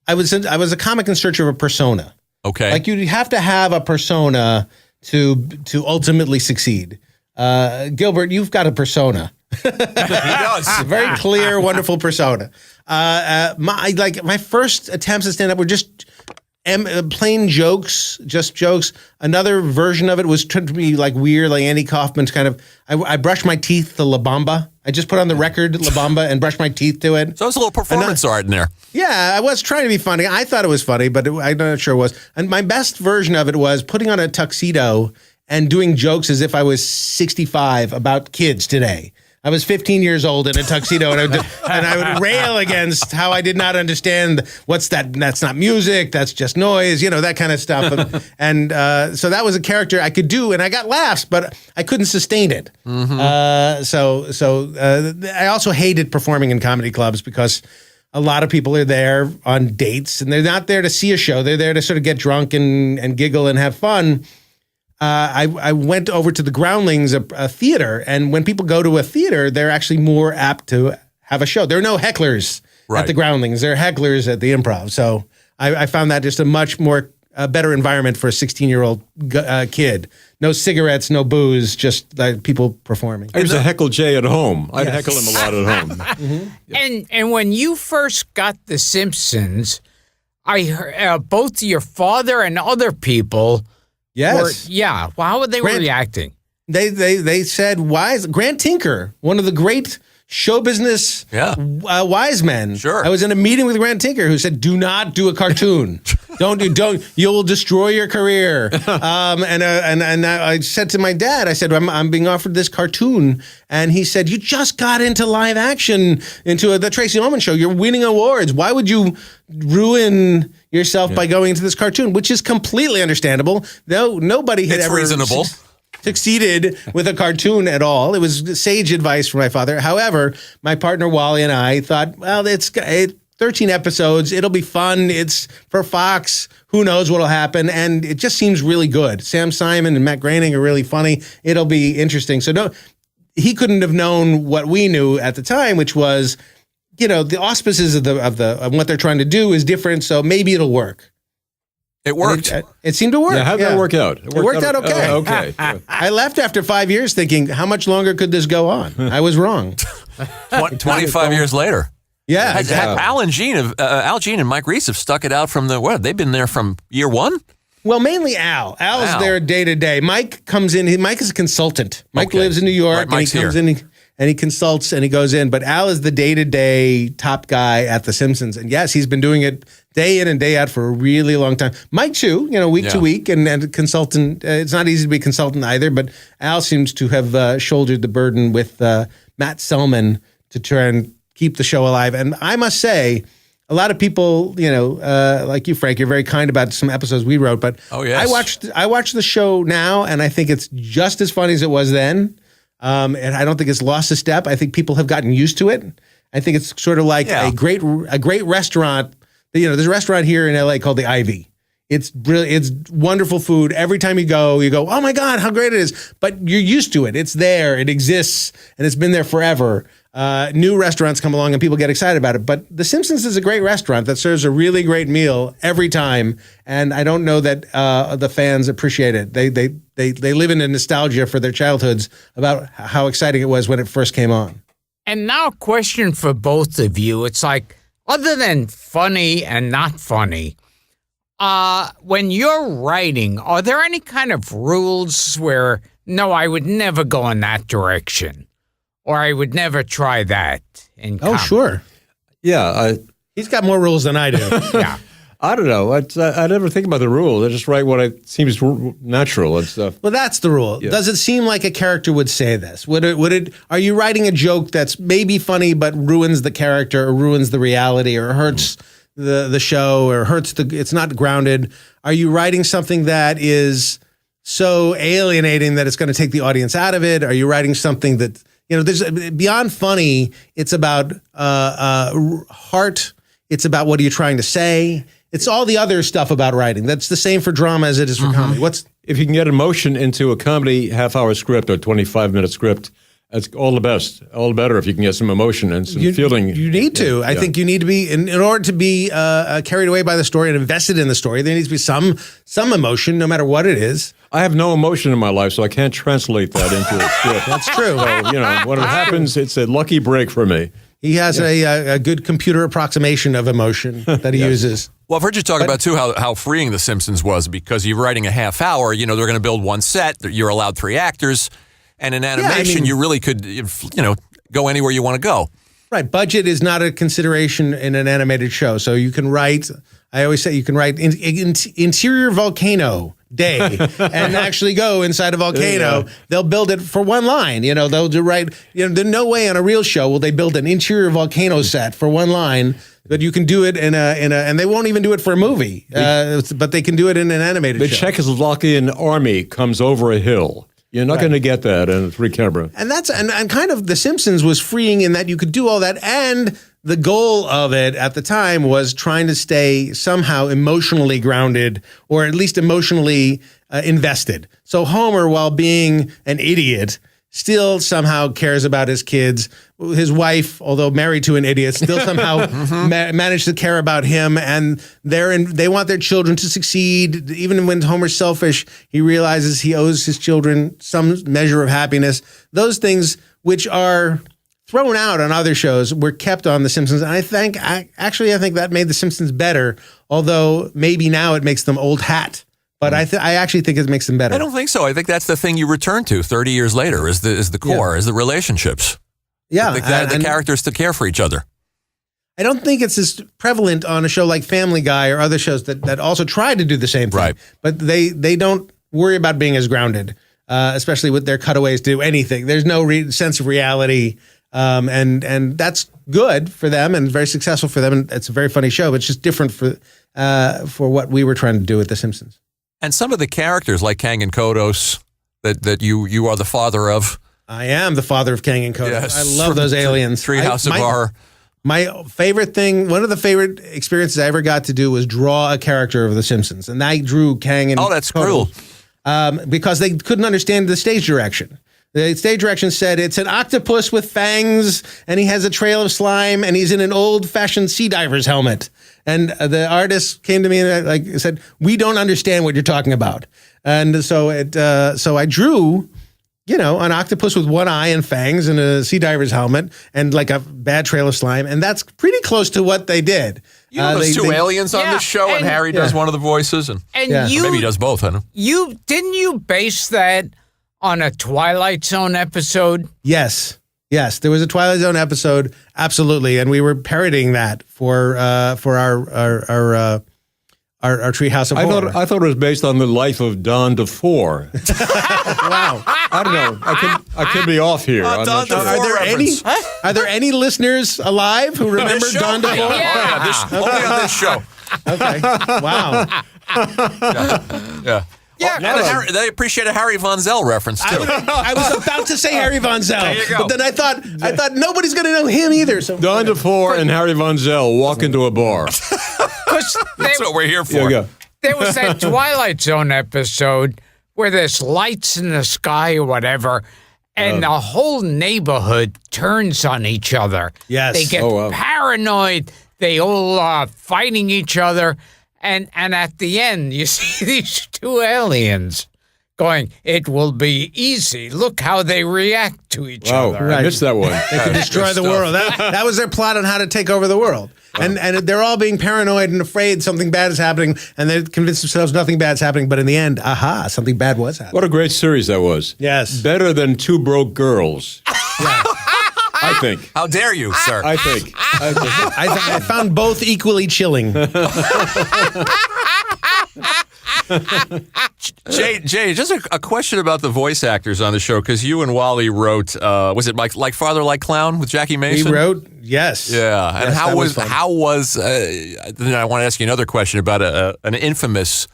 I was a comic in search of a persona. Okay, like you have to have a persona to ultimately succeed. Gilbert, you've got a persona. He does. A very clear, wonderful persona. My first attempts at stand-up were just plain jokes, just jokes. Another version of it was trying to be like weird, like Andy Kaufman's kind of. I brushed my teeth to La Bamba. I just put on the record La Bamba and brushed my teeth to it. So it's a little performance art in there. Yeah, I was trying to be funny. I thought it was funny, but I'm not sure it was. And my best version of it was putting on a tuxedo and doing jokes as if I was 65 about kids today. I was 15 years old in a tuxedo, and I would rail against how I did not understand what's that. That's not music. That's just noise. That kind of stuff. And so that was a character I could do, and I got laughs, but I couldn't sustain it. Mm-hmm. So I also hated performing in comedy clubs because a lot of people are there on dates, and they're not there to see a show. They're there to sort of get drunk and giggle and have fun. I went over to the Groundlings, a theater, and when people go to a theater, they're actually more apt to have a show. There are no hecklers at the Groundlings. There are hecklers at the Improv. So I found that just a much more better environment for a 16-year-old kid. No cigarettes, no booze, just people performing. I used to heckle Jay at home. I'd heckle him a lot at home. Mm-hmm. And when you first got The Simpsons, I heard both your father and other people. Yes. Well, how were they reacting? They said wise Grant Tinker, one of the great show business wise men. Sure. I was in a meeting with Grant Tinker who said, "Do not do a cartoon. don't you'll destroy your career." And I said to my dad, I said, I'm being offered this cartoon, and he said, "You just got into live action, into the Tracy Ullman show. You're winning awards. Why would you ruin yourself by going into this cartoon?" Which is completely understandable. Though nobody had ever reasonable. Succeeded with a cartoon at all. It was sage advice from my father. However, my partner Wally and I thought, well, it's 13 episodes. It'll be fun. It's for Fox. Who knows what'll happen? And it just seems really good. Sam Simon and Matt Groening are really funny. It'll be interesting. So he couldn't have known what we knew at the time, which was, the auspices of what they're trying to do is different. So maybe it'll work. It worked. It seemed to work. Yeah, how'd that work out? It worked out okay. Okay. I left after 5 years thinking, how much longer could this go on? I was wrong. 25 years later. Yeah. Al Jean and Mike Reese have stuck it out from they've been there from year one? Well, mainly Al. Al's there day to day. Mike comes in. Mike is a consultant. Mike lives in New York. Right, Mike's and he comes here. in and he consults and he goes in. But Al is the day-to-day top guy at The Simpsons. And yes, he's been doing it day in and day out for a really long time. Mike too, week to week, and consultant. It's not easy to be consultant either, but Al seems to have shouldered the burden with Matt Selman to try and keep the show alive. And I must say, a lot of people, like you, Frank, you're very kind about some episodes we wrote, but yes. I watched the show now, and I think it's just as funny as it was then. And I don't think it's lost a step. I think people have gotten used to it. I think it's sort of like a great restaurant. There's a restaurant here in LA called the Ivy. It's brilliant. It's wonderful food. Every time you go, oh my God, how great it is. But you're used to it. It's there. It exists, and it's been there forever. New restaurants come along and people get excited about it. But The Simpsons is a great restaurant that serves a really great meal every time. And I don't know that the fans appreciate it. They live in a nostalgia for their childhoods about how exciting it was when it first came on. And now a question for both of you. It's like, other than funny and not funny, when you're writing, are there any kind of rules where, no, I would never go in that direction, or I would never try that in comedy? Oh, sure. Yeah. He's got more rules than I do. Yeah. I don't know. I never think about the rules. I just write what seems natural and stuff. Well, that's the rule. Yeah. Does it seem like a character would say this? Would it? Are you writing a joke that's maybe funny but ruins the character or ruins the reality or hurts the show or hurts it's not grounded? Are you writing something that is so alienating that it's going to take the audience out of it? Are you writing something that, there's beyond funny, it's about heart. It's about what are you trying to say? It's all the other stuff about writing. That's the same for drama as it is for comedy. If you can get emotion into a comedy half-hour script or 25-minute script, that's all the best. All the better if you can get some emotion and some feeling. You need to. I think you need to be, in order to be carried away by the story and invested in the story, there needs to be some emotion, no matter what it is. I have no emotion in my life, so I can't translate that into a script. That's true. So, when it happens, it's a lucky break for me. He has a good computer approximation of emotion that he uses. Well, I've heard you talk about, too, how freeing The Simpsons was, because you're writing a half hour. They're going to build one set. You're allowed 3 actors. And in animation, you really could, go anywhere you want to go. Right. Budget is not a consideration in an animated show. So you can write, I always say you can write interior volcano day and actually go inside a volcano. Yeah. They'll build it for one line. They'll do there's no way on a real show will they build an interior volcano set for one line. But you can do it in a, and they won't even do it for a movie, but they can do it in an animated show. The Czechoslovakian army comes over a hill. You're not going to get that in a 3-camera. And that's and kind of The Simpsons was freeing in that you could do all that, and the goal of it at the time was trying to stay somehow emotionally grounded, or at least emotionally invested. So Homer, while being an idiot, still somehow cares about his kids. His wife, although married to an idiot, still somehow managed to care about him. And they want their children to succeed. Even when Homer's selfish, he realizes he owes his children some measure of happiness. Those things, which are thrown out on other shows, were kept on The Simpsons. And I think that made The Simpsons better, although maybe now it makes them old hat. But I actually think it makes them better. I don't think so. I think that's the thing you return to 30 years later is the core, is the relationships. Yeah. The characters to care for each other. I don't think it's as prevalent on a show like Family Guy or other shows that also try to do the same thing. Right. But they don't worry about being as grounded, especially with their cutaways to do anything. There's no sense of reality. And that's good for them and very successful for them. And it's a very funny show, but it's just different for what we were trying to do with The Simpsons. And some of the characters like Kang and Kodos that you are the father of. I am the father of Kang and Kodos. Yes. I love those aliens. Treehouse of Horror. My favorite thing, one of the favorite experiences I ever got to do was draw a character of The Simpsons. And I drew Kang and Kodos. Oh, that's cool. Because they couldn't understand the stage direction. The stage direction said it's an octopus with fangs, and he has a trail of slime, and he's in an old-fashioned sea diver's helmet. And the artist came to me and said, "We don't understand what you're talking about." And so I drew, an octopus with one eye and fangs and a sea diver's helmet and like a bad trail of slime, and that's pretty close to what they did. There's two aliens on this show, and Harry does one of the voices, and maybe he does both. I don't know. Didn't you base that on a Twilight Zone episode? Yes. Yes, there was a Twilight Zone episode, absolutely, and we were parodying that for our Treehouse of Horror. I thought it was based on the life of Don DeFore. Wow. I don't know. I could be off here. I'm Don not sure. DeFore Are there any listeners alive who remember This show? Don DeFore? Only on this show. Okay. Wow. Yeah. Yeah. They appreciate a Harry Von Zell reference too. I was about to say Harry Von Zell, There you go. but then I thought nobody's going to know him either. So Don DeFore and Harry Von Zell walk into a bar. That's what we're here for. There you go. There was that Twilight Zone episode where there's lights in the sky or whatever, and the whole neighborhood turns on each other. Yes. They get Oh, wow. paranoid. They all fighting each other. And at the end, you see these two aliens going, "It will be easy. Look how they react to each Wow, other." I missed that one. they could destroy the world. That was their plot on how to take over the world. And they're all being paranoid and afraid something bad is happening, and they convince themselves nothing bad's happening. But in the end, something bad was happening. What a great series that was. Yes. Better than Two Broke Girls. I think. How dare you, sir? I think. I found both equally chilling. Jay, just a question about the voice actors on the show, because you and Wally wrote, was it like Father Like Clown with Jackie He Mason? wrote, yes. Yeah, and Yes, that was fun. then I want to ask you another question about an infamous,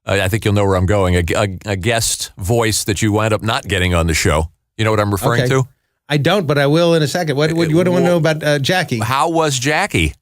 I think you'll know where I'm going, a guest voice that you wound up not getting on the show. You know what I'm referring Okay. to? I don't, but I will in a second. What do you want to know about Jackie? How was Jackie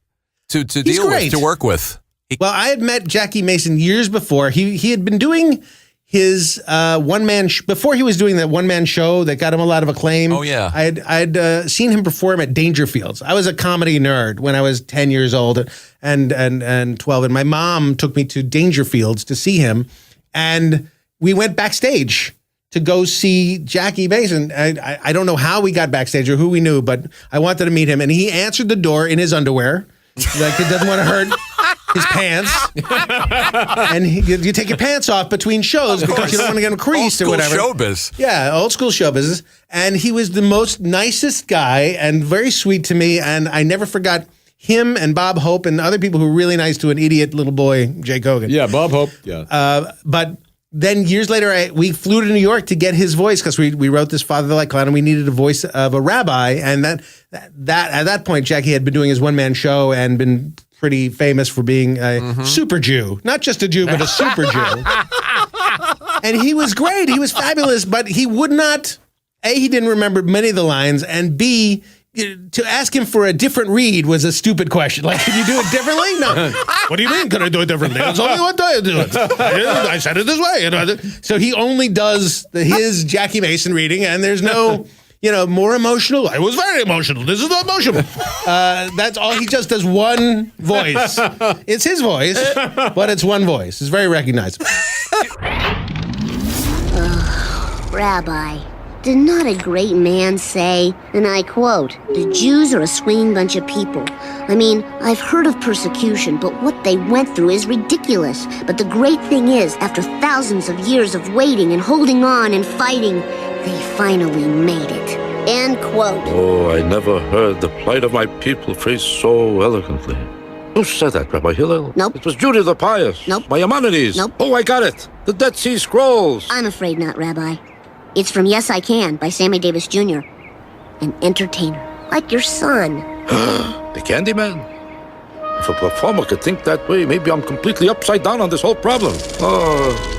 to deal great. with, to work with? Well, I had met Jackie Mason years before. He had been doing his one-man before he was doing that one-man show that got him a lot of acclaim. Oh, yeah. I'd seen him perform at Dangerfields. I was a comedy nerd when I was 10 years old and 12, and my mom took me to Dangerfields to see him, and we went backstage to go see Jackie Mason. I don't know how we got backstage or who we knew, but I wanted to meet him, and he answered the door in his underwear, like he doesn't want to hurt his pants. And you take your pants off between shows because you don't want to get them creased or whatever. Old school showbiz. Yeah, old school show business. And he was the most nicest guy and very sweet to me, and I never forgot him and Bob Hope and other people who were really nice to an idiot little boy, Jay Kogen. Yeah, Bob Hope. Yeah. But then years later, we flew to New York to get his voice because we wrote this Father Like Clown, and we needed a voice of a rabbi. And that at that point, Jackie had been doing his one-man show and been pretty famous for being a super Jew. Not just a Jew, but a super Jew. And he was great. He was fabulous, but he would not, A, he didn't remember many of the lines, and B, to ask him for a different read was a stupid question. Like, can you do it differently? No. What do you mean, can I do it differently? There's only one way to do it. I said it this way. So he only does his Jackie Mason reading, and there's no, more emotional. I was very emotional. This is not emotional. That's all. He just does one voice. It's his voice, but it's one voice. It's very recognizable. Rabbi, did not a great man say, and I quote, "The Jews are a swinging bunch of people. I mean, I've heard of persecution, but what they went through is ridiculous. But the great thing is, after thousands of years of waiting and holding on and fighting, they finally made it." End quote. Oh, I never heard the plight of my people phrased so eloquently. Who said that, Rabbi Hillel? Nope. It was Judah the Pious. Nope. Maimonides. Nope. Oh, I got it. The Dead Sea Scrolls. I'm afraid not, Rabbi. It's from Yes I Can by Sammy Davis Jr., an entertainer, like your son. The Candyman. If a performer could think that way, maybe I'm completely upside down on this whole problem. Oh.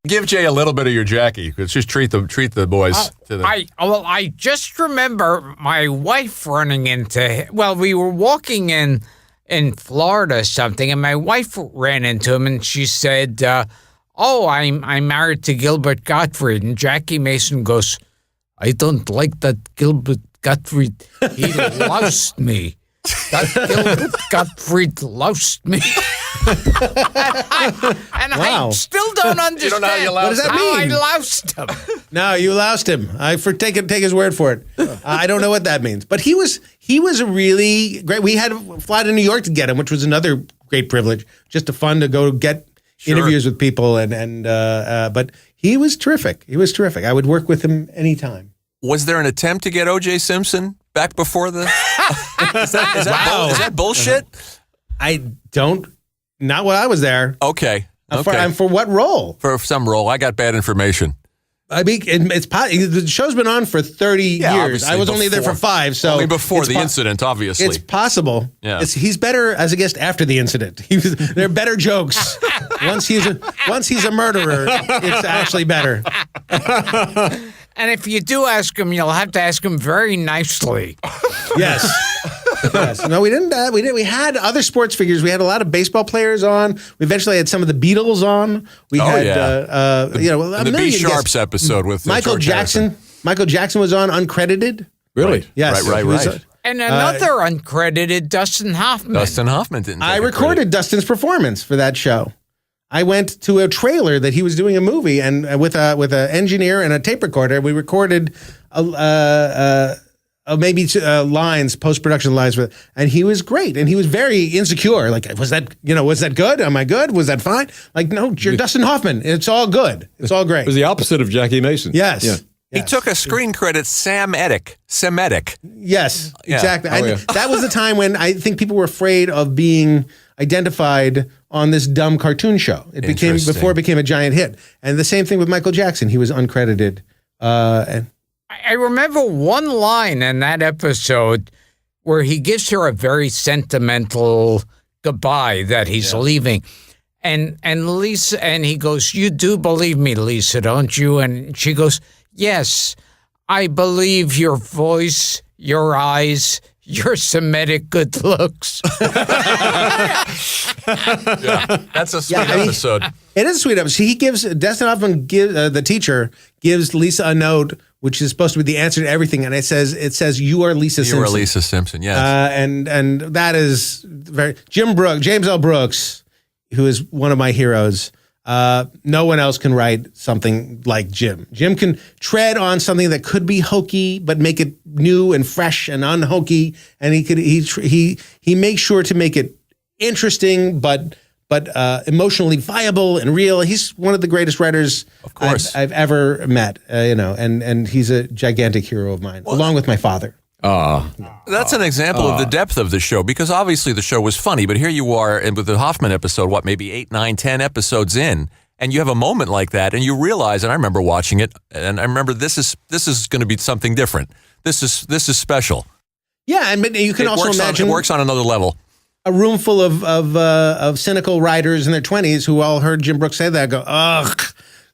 Give Jay a little bit of your Jackie. Let's just treat the boys to the. I just remember my wife running into. Well, we were walking in Florida or something, and my wife ran into him, and she said, "Oh, I'm married to Gilbert Gottfried." And Jackie Mason goes, "I don't like that Gilbert Gottfried. He loused me. That Gilbert Gottfried loused me." And Wow. I still don't understand. You don't know how you loused What does that how mean? I loused him. No, you loused him. Take his word for it. I don't know what that means, but he was a really great. We had to fly to New York to get him, which was another great privilege. Just a fun to go get interviews with people, but he was terrific. He was terrific. I would work with him anytime. Was there an attempt to get O.J. Simpson back before the? Is that bullshit? Not while I was there. Okay. For what role? For some role. I got bad information. I mean, the show's been on for 30 years. I was only there for 5, so only before the incident, obviously. It's possible. Yeah. He's better as a guest after the incident. They're better jokes. Once he's a murderer, it's actually better. And if you do ask him, you'll have to ask him very nicely. Yes. Yes. No, we didn't. We had other sports figures. We had a lot of baseball players on. We eventually had some of the Beatles on. We had, the B Sharps episode with Michael George Jackson. Harrison. Michael Jackson was on uncredited. Really? Right. Yes. Right. And another uncredited Dustin Hoffman. Dustin Hoffman didn't. I recorded Dustin's performance for that show. I went to a trailer that he was doing a movie, and with an engineer and a tape recorder, we recorded lines, post-production lines, and he was great, and he was very insecure. Like, was that good? Am I good? Was that fine? Like, no, you're Dustin Hoffman. It's all good. It's all great. It was the opposite of Jackie Mason. Yes. Yeah. He took a screen credit, Semitic. Yes, Yeah. exactly. Oh, That was the time when I think people were afraid of being identified on this dumb cartoon show. It became a giant hit. And the same thing with Michael Jackson. He was uncredited. I remember one line in that episode where he gives her a very sentimental goodbye that he's leaving. And Lisa, and he goes, "You do believe me, Lisa, don't you?" And she goes, "Yes, I believe your voice, your eyes, your Semitic good looks." That's a sweet episode. It is a sweet episode. Dustin Hoffman the teacher gives Lisa a note, which is supposed to be the answer to everything, and it says you are Lisa Simpson. You are Lisa Simpson, yes. And that is very James L. Brooks, who is one of my heroes. No one else can write something like Jim. Jim can tread on something that could be hokey, but make it new and fresh and unhokey. And he makes sure to make it interesting, but emotionally viable and real. He's one of the greatest writers, of course, I've ever met. And he's a gigantic hero of mine, along with my father. That's an example of the depth of the show, because obviously the show was funny, but here you are, and with the Hoffman episode, maybe 8, 9, 10 episodes in, and you have a moment like that, and you realize, and I remember watching it, and I remember this is going to be something different. This is special. Yeah, and you can also imagine it works on another level. A room full of cynical writers in their 20s who all heard Jim Brooks say that, go, "Ugh,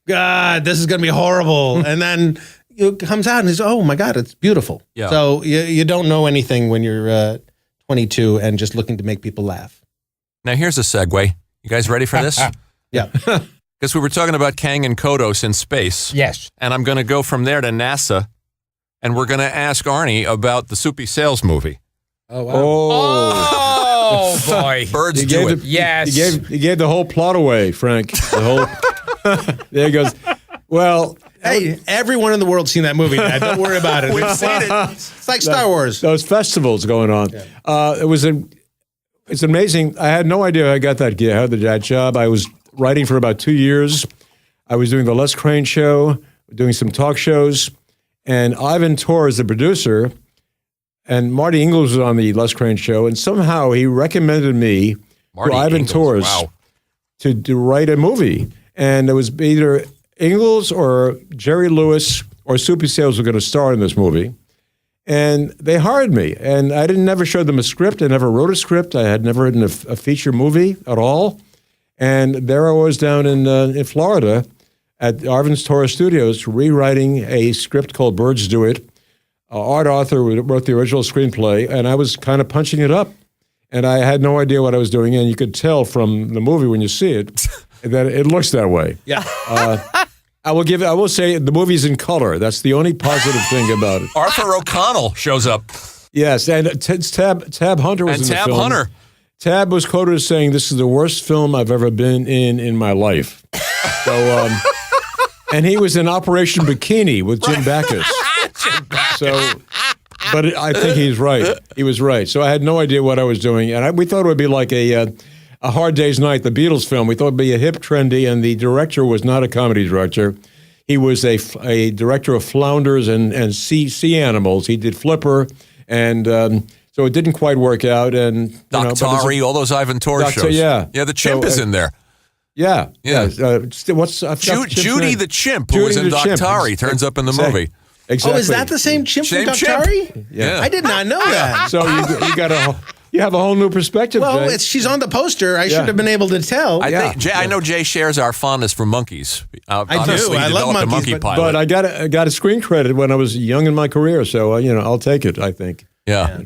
God, this is going to be horrible," and then it comes out and he's, "Oh my God, it's beautiful." Yeah. So you don't know anything when you're 22 and just looking to make people laugh. Now here's a segue. You guys ready for this? Yeah. Because we were talking about Kang and Kodos in space. Yes. And I'm going to go from there to NASA, and we're going to ask Arnie about the Soupy Sales movie. Oh, wow. Oh, boy. Birds do it. Yes. He gave the whole plot away, Frank. There he goes. Well, Hey, everyone in the world's seen that movie. Dad. Don't worry about it. We've seen it. It's like Star Wars. those festivals going on. Yeah. It's amazing. I had no idea I got that gig. I had that job. I was writing for about 2 years. I was doing the Les Crane show, doing some talk shows, and Ivan Torres, the producer, and Marty Ingalls was on the Les Crane show, and somehow he recommended me to Ivan Torres to write a movie. And it was either Ingalls or Jerry Lewis or Soupy Sales were going to star in this movie. And they hired me. And I never showed them a script. I never wrote a script. I had never written a feature movie at all. And there I was down in Florida at Ivan Torres Studios rewriting a script called Birds Do It. Art Arthur wrote the original screenplay, and I was kind of punching it up. And I had no idea what I was doing. And you could tell from the movie when you see it that it looks that way. Yeah. I will say the movie's in color. That's the only positive thing about it. Arthur O'Connell shows up. Yes, and Tab Hunter was in the film. Hunter. Tab was quoted as saying, "This is the worst film I've ever been in my life." So, and he was in Operation Bikini with Jim Backus. So, but I think he's right. He was right. So I had no idea what I was doing, and we thought it would be like a Hard Day's Night, the Beatles film. We thought it would be a hip, trendy, and the director was not a comedy director. He was a director of flounders and sea animals. He did Flipper, and so it didn't quite work out. And Doctari, all those Ivan Tors shows. Yeah, the chimp is in there. Yeah. What's Judy the chimp, who was in Doctari, turns up in the movie. Exactly. Oh, is that the same chimp from Doctari? Yeah. I did not know that. So you have a whole new perspective. Well, Jay. She's on the poster. I should have been able to tell. I know Jay shares our fondness for monkeys. Obviously, I love developed monkeys, a monkey pilot. But I got a screen credit when I was young in my career, so I'll take it. I think. Yeah.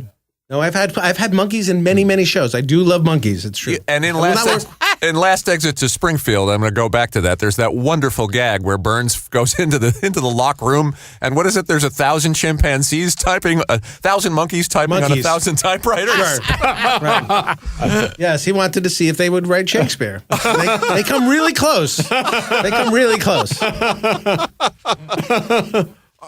No, I've had monkeys in many, many shows. I do love monkeys. It's true. And in Last Exit to Springfield, I'm going to go back to that. There's that wonderful gag where Burns goes into the lock room, and what is it? There's 1,000 chimpanzees typing, 1,000 monkeys typing on 1,000 typewriters. Right. Yes, he wanted to see if they would write Shakespeare. They come really close.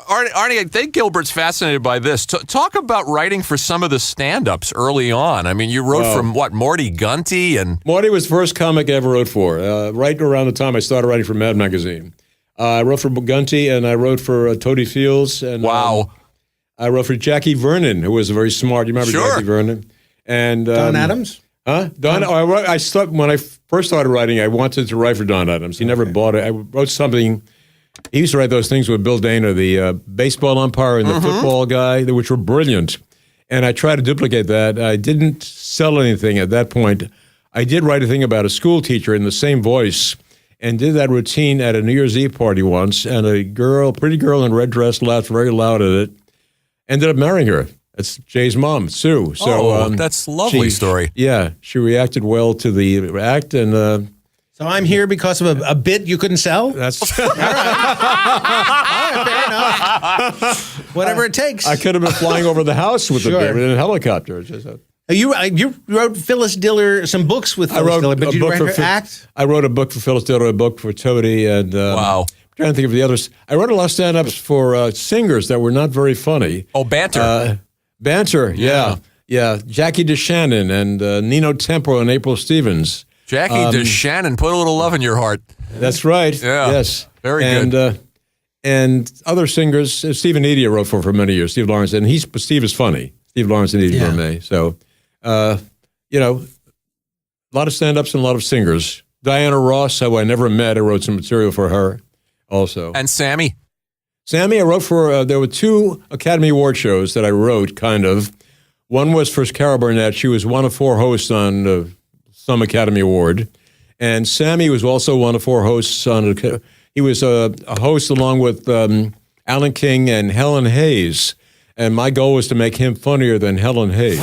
Arnie, I think Gilbert's fascinated by this. Talk about writing for some of the stand-ups early on. I mean, you wrote from, Morty Gunty? Morty was the first comic I ever wrote for, right around the time I started writing for Mad Magazine. I wrote for Gunty, and I wrote for Toady Fields. And, wow. I wrote for Jackie Vernon, who was very smart. You remember Jackie Vernon? And Don Adams? Huh? When I first started writing, I wanted to write for Don Adams. He never bought it. I wrote something. He used to write those things with Bill Dana, the baseball umpire and the football guy, which were brilliant. And I tried to duplicate that. I didn't sell anything at that point. I did write a thing about a school teacher in the same voice and did that routine at a New Year's Eve party once. And a pretty girl in a red dress, laughed very loud at it. Ended up marrying her. That's Jay's mom, Sue. So that's a lovely story. Yeah, she reacted well to the act and... So I'm here because of a bit you couldn't sell? That's all right. Fair enough. Whatever it takes. I could have been flying over the house with the in a helicopter. You wrote Phyllis Diller some books with Phyllis Diller, but you write her act? I wrote a book for Phyllis Diller, a book for Toady, and wow. I'm trying to think of the others. I wrote a lot of stand-ups for singers that were not very funny. Oh, banter. Banter, yeah. Jackie DeShannon and Nino Tempo and April Stevens. Jackie DeShannon, put a little love in your heart. That's right. Yeah. Yes. Very good. And other singers, Stephen Eady I wrote for many years, Steve Lawrence, and Steve is funny. Steve Lawrence and Eady Gourmet. So, a lot of stand-ups and a lot of singers. Diana Ross, who I never met, I wrote some material for her also. And Sammy? Sammy, I wrote for, there were 2 Academy Award shows that I wrote, kind of. One was for Carol Burnett. She was one of 4 hosts on some Academy Award. And Sammy was also one of 4 hosts on he was a host along with Alan King and Helen Hayes. And my goal was to make him funnier than Helen Hayes.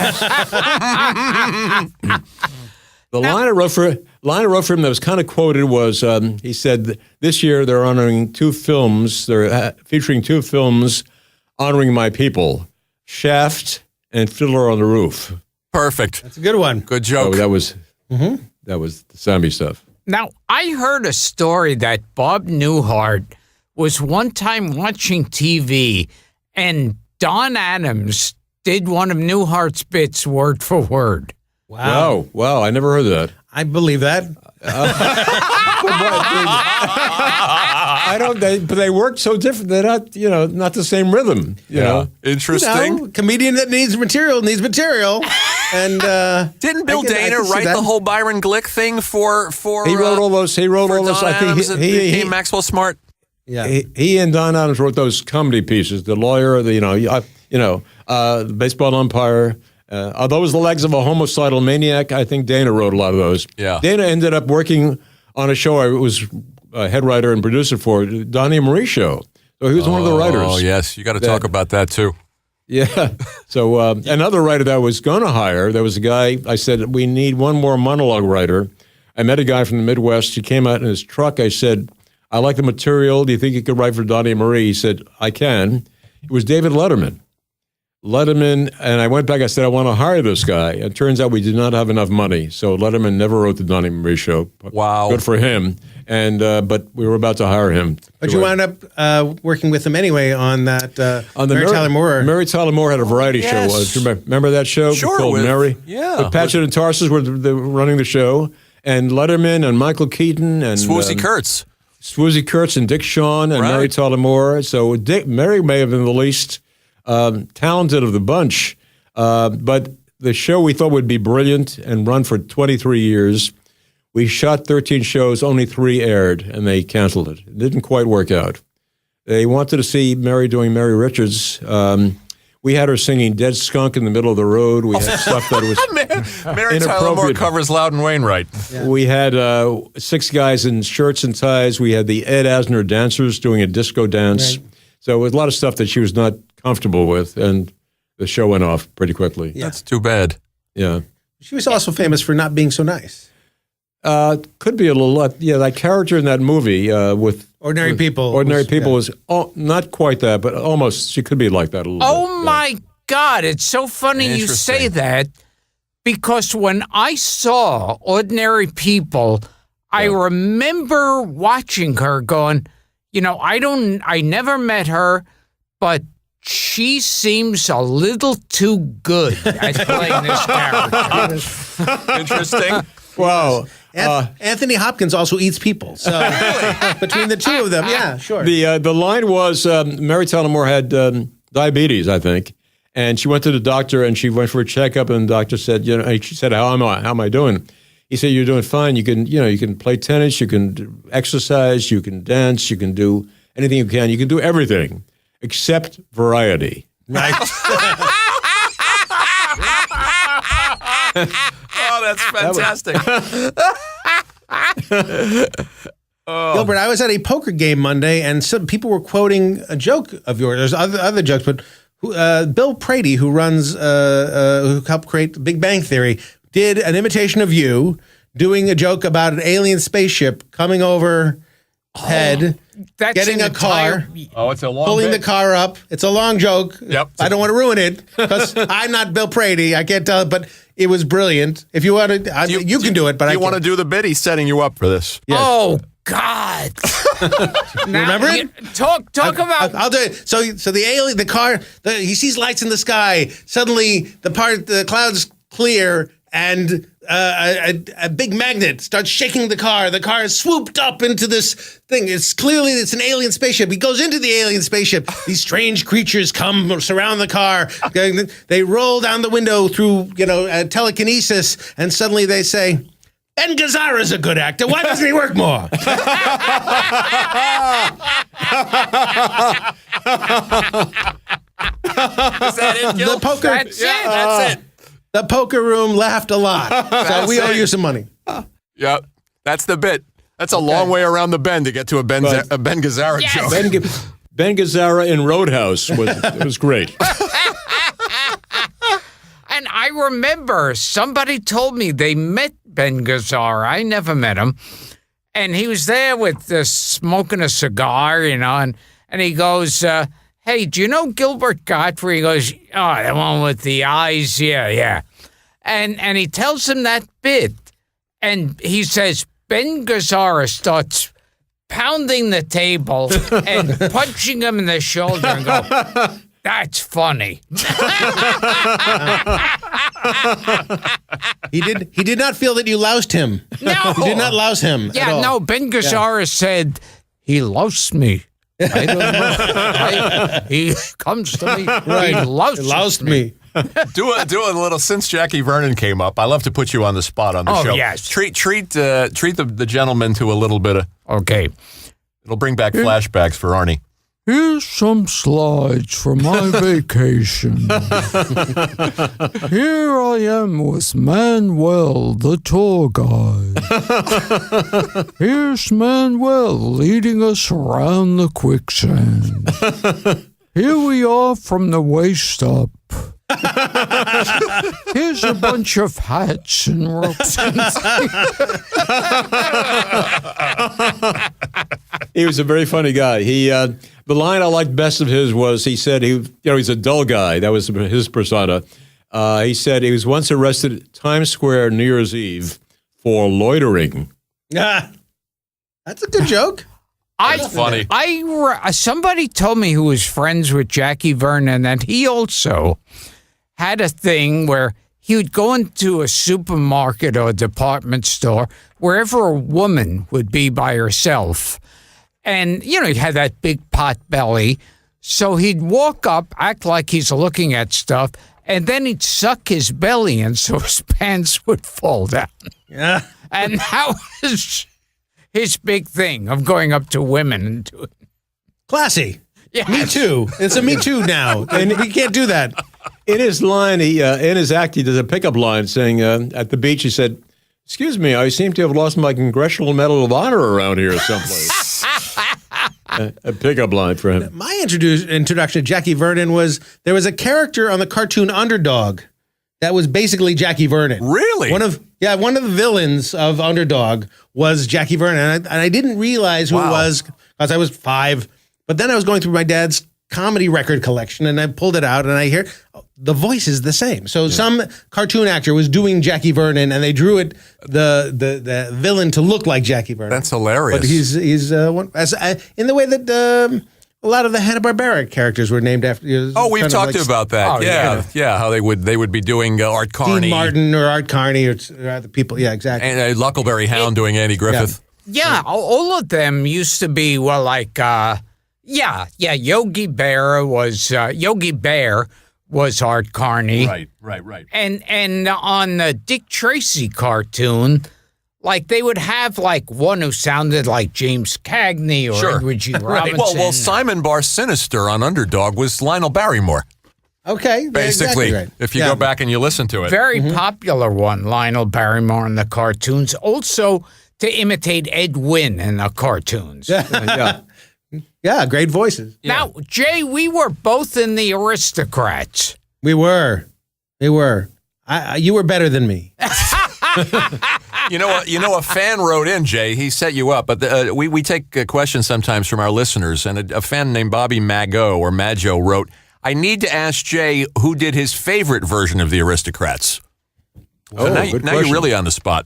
The line I wrote for him that was kind of quoted was, he said, this year they're honoring 2 films, they're featuring 2 films honoring my people, Shaft and Fiddler on the Roof. Perfect. That's a good one. Good joke. Oh, that was the Sammy stuff. Now, I heard a story that Bob Newhart was one time watching TV and Don Adams did one of Newhart's bits word for word. Wow. I never heard that. I believe that. But they work so different. They're not, not the same rhythm. You know? Interesting. Comedian that needs material. And didn't Bill Dana write the whole Byron Glick thing for? He wrote all those. He wrote all those. I think he became Maxwell Smart. Yeah, he and Don Adams wrote those comedy pieces. The lawyer, the baseball umpire. Are those the legs of a homicidal maniac? I think Dana wrote a lot of those. Yeah. Dana ended up working on a show I was head writer and producer for, Donnie and Marie Show. So he was one of the writers. Oh, yes. You got to talk about that, too. Yeah. So another writer that I was going to hire, there was a guy, I said, we need one more monologue writer. I met a guy from the Midwest. He came out in his truck. I said, I like the material. Do you think you could write for Donnie and Marie? He said, I can. It was David Letterman. And I went back, I said, I want to hire this guy. It turns out we did not have enough money. So Letterman never wrote the Donnie and Marie show. Wow. Good for him. And but we were about to hire him. But you wound up working with him anyway on that on the Mary Tyler Moore. Mary Tyler Moore had a variety show. Remember that show? Sure. Called Mary? Yeah. With Patchett and Tarsus were running the show. And Letterman and Michael Keaton. And Swoosie Kurtz. Swoozie Kurtz and Dick Shawn and Mary Tyler Moore. So Mary may have been the least talented of the bunch, but the show we thought would be brilliant and run for 23 years. We shot 13 shows, only 3 aired, and they canceled it. It didn't quite work out. They wanted to see Mary doing Mary Richards. We had her singing Dead Skunk in the Middle of the Road. We had stuff that was Mary Tyler Moore covers Loudon Wainwright. Yeah. We had 6 guys in shirts and ties. We had the Ed Asner dancers doing a disco dance. Right. So it was a lot of stuff that she was not comfortable with, and the show went off pretty quickly. Yeah. That's too bad. Yeah. She was also famous for not being so nice. Could be a little, that character in that movie with Ordinary People. Ordinary People was not quite that, but almost. She could be like that a little bit. Oh, my God. It's so funny you say that, because when I saw Ordinary People, I remember watching her going, I never met her, but she seems a little too good at playing this character. Interesting. Wow. Anthony Hopkins also eats people. So between the two of them, yeah, sure. The line was Mary Tyler Moore had diabetes, I think, and she went to the doctor and she went for a checkup, and the doctor said, she said, how am I doing? He said, you're doing fine. You can play tennis, you can exercise, you can dance, you can do anything you can. You can do everything except variety. Right. Oh, that's fantastic. Gilbert, I was at a poker game Monday, and some people were quoting a joke of yours. There's other jokes, but Bill Prady, who helped create Big Bang Theory, did an imitation of you doing a joke about an alien spaceship coming over head, getting a car. It's a long pulling bit. the car up. It's a long joke. Yep. I don't want to ruin it because I'm not Bill Prady. I can't tell it, but it was brilliant. If you want to, you can do it. But you want to do the bit? He's setting you up for this. Yes. Oh, God. Remember it? Talk about... I'll do it. So the alien, the car, he sees lights in the sky. Suddenly, the clouds clear, and a big magnet starts shaking the car. The car is swooped up into this thing. It's an alien spaceship. He goes into the alien spaceship. These strange creatures come surround the car. They roll down the window through telekinesis, and suddenly they say, Ben Gazzara's a good actor. Why doesn't he work more? Is that it, Gil? The poker. That's it. The poker room laughed a lot. So we owe you some money. Yep. That's the bit. That's a long way around the bend to get to a Ben Gazzara joke. Ben Gazzara in Roadhouse was great. And I remember somebody told me they met Ben Gazzara. I never met him. And he was there with smoking a cigar, and he goes, hey, do you know Gilbert Gottfried? He goes, oh, the one with the eyes, yeah. And he tells him that bit, and he says, Ben Gazzara starts pounding the table and punching him in the shoulder and go, that's funny. He did not feel that you loused him. No. You did not louse him at all. No, Ben Gazzara said, he loused me. I don't know. He comes to me. Right. He loused me. Do a little, since Jackie Vernon came up, I love to put you on the spot on the show. Oh, yes. Treat the gentleman to a little bit of... Okay. It'll bring back flashbacks for Arnie. Here's some slides from my vacation. Here I am with Manuel, the tour guide. Here's Manuel leading us around the quicksand. Here we are from the waist up. Here's a bunch of hats and ropes. He was a very funny guy. The line I liked best of his was he said he's a dull guy. That was his persona. He said he was once arrested at Times Square New Year's Eve for loitering. That's a good joke. Funny. Somebody told me who was friends with Jackie Vernon that he also had a thing where he would go into a supermarket or a department store, wherever a woman would be by herself, And, he had that big pot belly. So he'd walk up, act like he's looking at stuff, and then he'd suck his belly in so his pants would fall down. Yeah. And that was his big thing of going up to women and doing. Classy. Yeah. Me too. It's a Me Too now. And we can't do that. In his line, in his act, he does a pickup line saying, at the beach, he said, "Excuse me, I seem to have lost my Congressional Medal of Honor around here someplace." A pickup line for him. My introduction to Jackie Vernon was there was a character on the cartoon Underdog that was basically Jackie Vernon. Really? One of the villains of Underdog was Jackie Vernon. And I didn't realize who it was because I was 5. But then I was going through my dad's comedy record collection and I pulled it out and I hear the voice is the same. So some cartoon actor was doing Jackie Vernon and they drew it the villain to look like Jackie Vernon. That's hilarious. But he's in the way that a lot of the Hanna-Barbera characters were named after. We've talked about that. Yeah. How they would be doing Art Carney, Dean Martin or Art Carney or other people. Yeah, exactly. and Luckleberry Hound doing Andy Griffith. Yeah, all of them used to be Yogi Bear was Art Carney. Right. And on the Dick Tracy cartoon, they would have one who sounded like James Cagney or Edward G. Robinson. Well, Simon Bar Sinister on Underdog was Lionel Barrymore. Okay. Basically, exactly right. if you go back and you listen to it. Very popular one, Lionel Barrymore in the cartoons. Also to imitate Ed Wynn in the cartoons. Yeah, great voices. Now, Jay, we were both in the Aristocrats. We were. You were better than me. You know, a fan wrote in, Jay. He set you up, but we take questions sometimes from our listeners, and a fan named Bobby Maggio wrote, "I need to ask Jay who did his favorite version of the Aristocrats." So now you're really on the spot.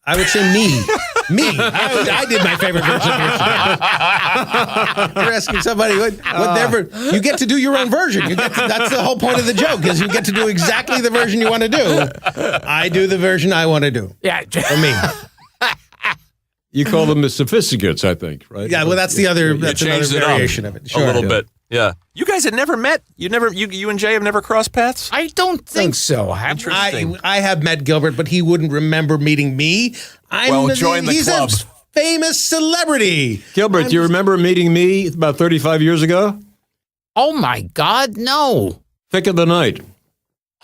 I would say me. I did my favorite version of Aristocrats. You're asking somebody whatever. You get to do your own version. That's the whole point of the joke, is you get to do exactly the version you want to do. I do the version I want to do. Yeah. For me. You call them the Sophisticates, I think, right? Yeah, well, that's another variation of it. Sure. A little bit. Yeah. You guys had never met? You and Jay have never crossed paths? I don't think so. Interesting. I have met Gilbert, but he wouldn't remember meeting me. Join the club. He's a famous celebrity. Gilbert, do you remember meeting me about 35 years ago? Oh, my God, no. Thick of the Night.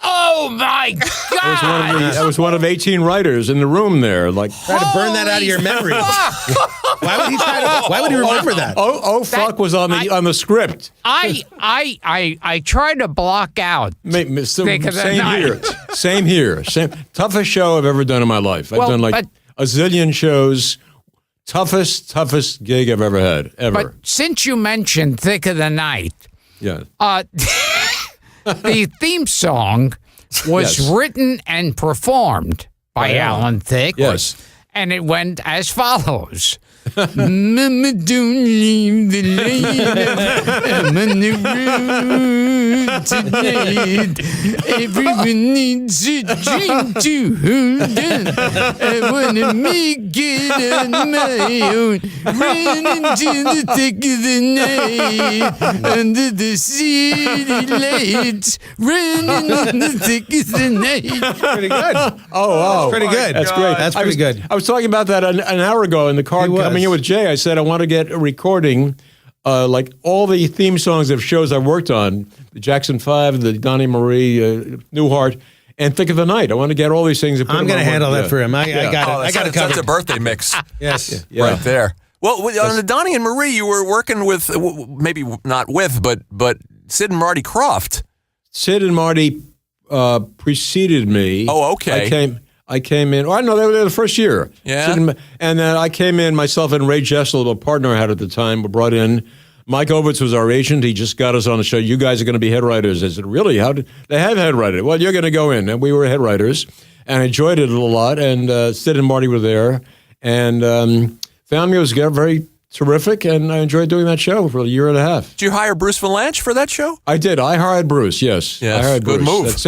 Oh, my God. I was one of 18 writers in the room there. Try to burn that out of your memory. Why would he remember that? Fuck was on the script. I try to block out. Same here. Toughest show I've ever done in my life. I've done a zillion shows. Toughest gig I've ever had, ever. But since you mentioned Thick of the Night, the theme song was written and performed by Alan Thicke. Yes. And it went as follows. Mama, don't leave the light. I'm on the road tonight. Everyone needs a drink to hold on. I want to make it on my own. Run into the thick of the night. Under the city lights. Running in the thick of the night. Pretty good. Oh, wow. That's pretty good. That's great. That's pretty good. I was talking about that an hour ago in the car coming in with Jay. I said I want to get a recording, all the theme songs of shows I've worked on, the Jackson 5, the Donnie Marie, Newhart, and Thick of the Night. I want to get all these things. I'm going to handle that for him. I got it covered. That's a birthday mix. Yes. Right there. Well, on the Donnie and Marie, you were working with, maybe not with, but Sid and Marty Krofft. Sid and Marty preceded me. Oh, okay. I came in. Oh, no, they were there the first year. Yeah. And then I came in, myself and Ray Jessel, a partner I had at the time, were brought in. Mike Ovitz was our agent. He just got us on the show. You guys are going to be head writers. I said, really? How did they have head writers? Well, you're going to go in. And we were head writers. And I enjoyed it a lot. And Sid and Marty were there. And family was very terrific. And I enjoyed doing that show for a year and a half. Did you hire Bruce Valanche for that show? I did. I hired Bruce, yes. Yes, I hired good Bruce. move. That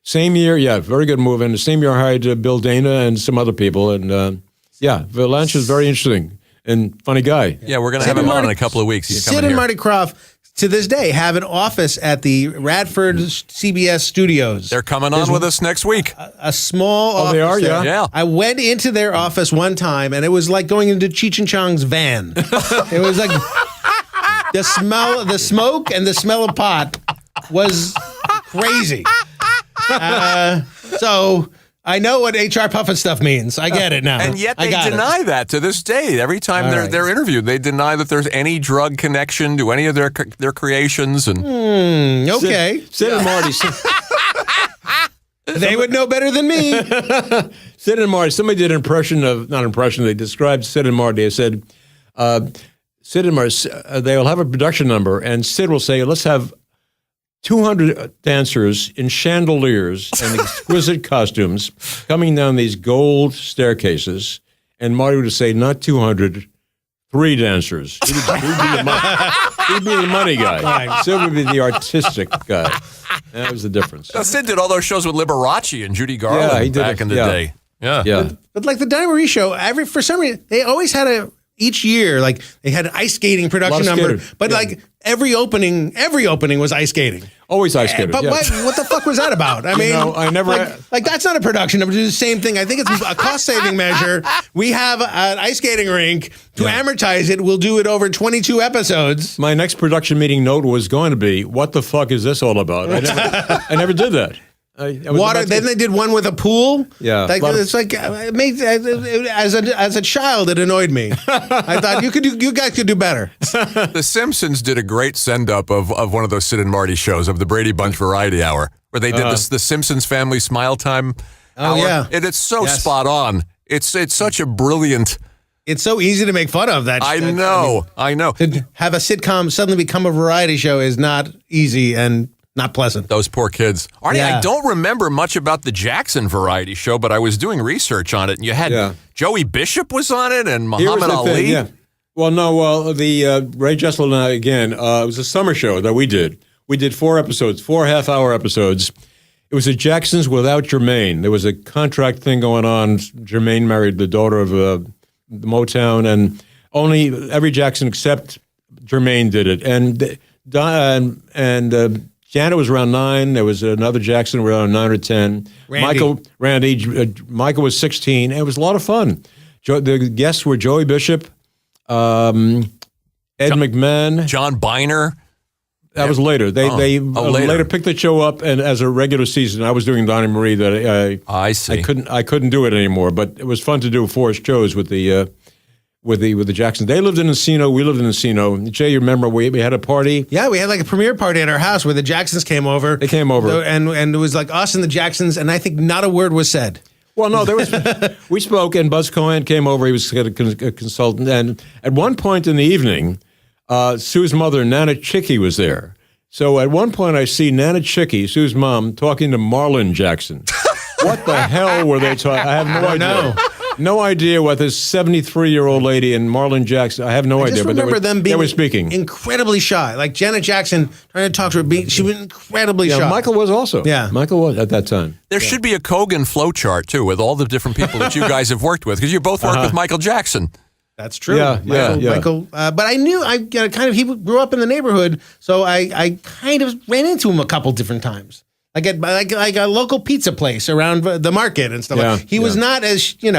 same year, very good move. And the same year I hired Bill Dana and some other people. And Valanche is very interesting. and funny guy. Yeah, we're going to have him on in a couple of weeks. He's Sid coming and here. Marty Krofft, to this day, have an office at the Radford CBS studios. They're coming on with us next week. A small office. they are, there. Yeah. I went into their office one time, and it was like going into Cheech and Chong's van. It was like the smoke, and the smell of pot was crazy. So I know what HR Puffin stuff means. I get it now. And yet they I got deny that to this day. Every time All right. they're interviewed, they deny that there's any drug connection to any of their creations. And Okay. Sid and Marty. They would know better than me. Sid and Marty. Somebody did not impression. They described Sid and Marty. They said, Sid and Marty. They'll have a production number, and Sid will say, "Let's have 200 dancers in chandeliers and exquisite costumes coming down these gold staircases." And Marty would say, "Not 200, 3 dancers." He'd be the money guy. Right. Sid would be the artistic guy. That was the difference. Now, Sid did all those shows with Liberace and Judy Garland Yeah, he did back it. in the Yeah. day. Yeah. Yeah. But like the Diane Marie show, for some reason, they always had each year, like they had an ice skating production Lot of number, skating. but Yeah. like every opening was ice skating. Always ice skater. But yeah. what the fuck was that about? I mean, I never. like that's not a production number. Do the same thing. I think it's a cost-saving measure. We have an ice skating rink to amortize it. We'll do it over 22 episodes. My next production meeting note was going to be, "What the fuck is this all about?" I never did that. I was Water. about to- Then they did one with a pool. Yeah. like, it's like it made, as a child, it annoyed me. I thought you guys could do better. The Simpsons did a great send-up of one of those Sid and Marty shows, of the Brady Bunch Variety Hour, where they did the Simpsons Family Smile Time hour. yeah. And it's so Yes. spot on. It's such a brilliant... It's so easy to make fun of that. I mean, know. to have a sitcom suddenly become a variety show is not easy and not pleasant. Those poor kids. Arnie, Yeah. I don't remember much about the Jackson Variety Show, but I was doing research on it, and you had Joey Bishop was on it, and Here was Muhammad the Ali. thing, yeah. Well, the Ray Jessel and I, again, it was a summer show that we did. We did 4 episodes, 4 half-hour episodes. It was the Jacksons without Jermaine. There was a contract thing going on. Jermaine married the daughter of the Motown, and only every Jackson except Jermaine did it. And Janet was around 9. There was another Jackson around 9 or 10. Michael was 16. And it was a lot of fun. The guests were Joey Bishop, Ed McMahon. John Biner. That was later. They later. later picked the show up, and as a regular season, I was doing Donnie Marie. That I see. I couldn't do it anymore. But it was fun to do 4 shows with the Jacksons. They lived in Encino. We lived in Encino. Jay, you remember we had a party? Yeah, we had like a premiere party at our house where the Jacksons came over. They came over. And it was like us and the Jacksons, and I think not a word was said. Well, no, there was. We spoke, and Buzz Cohen came over. He was a consultant, and at one point in the evening, Sue's mother, Nana Chicky, was there. So at one point, I see Nana Chicky, Sue's mom, talking to Marlon Jackson. What the hell were they talking? I have no idea. No idea what this 73-year-old lady and Marlon Jackson. I have no idea. I just remember them being they were speaking. incredibly shy. Like Janet Jackson trying to talk to her, she was incredibly shy. Michael was also. Yeah. Michael was at that time. There should be a Kogen flow chart, too, with all the different people that you guys have worked with, because you both worked with Michael Jackson. That's true. Yeah. Michael, but I knew he grew up in the neighborhood, so I kind of ran into him a couple different times. Like at a local pizza place around the market and stuff. Yeah, he was not as he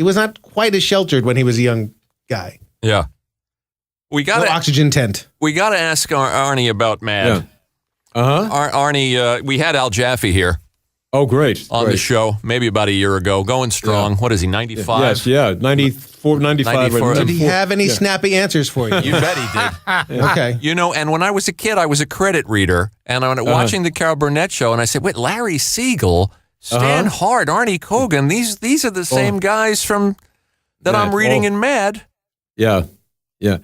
was not quite as sheltered when he was a young guy. Yeah. We got No oxygen tent. We got to ask Arnie about Mad. Yeah. Arnie, we had Al Jaffe here. Oh, great. On the show, maybe about a year ago. Going strong. What is he, 95? Yes, yeah. 94, 95. 94. Did he have any snappy answers for you? You bet he did. Okay. You know, and when I was a kid, I was a credit reader, and I was watching the Carol Burnett show, and I said, wait, Larry Siegel, Stan Hart, Arnie Kogen, these are the same guys from that I'm reading in Mad. Yeah. Yeah.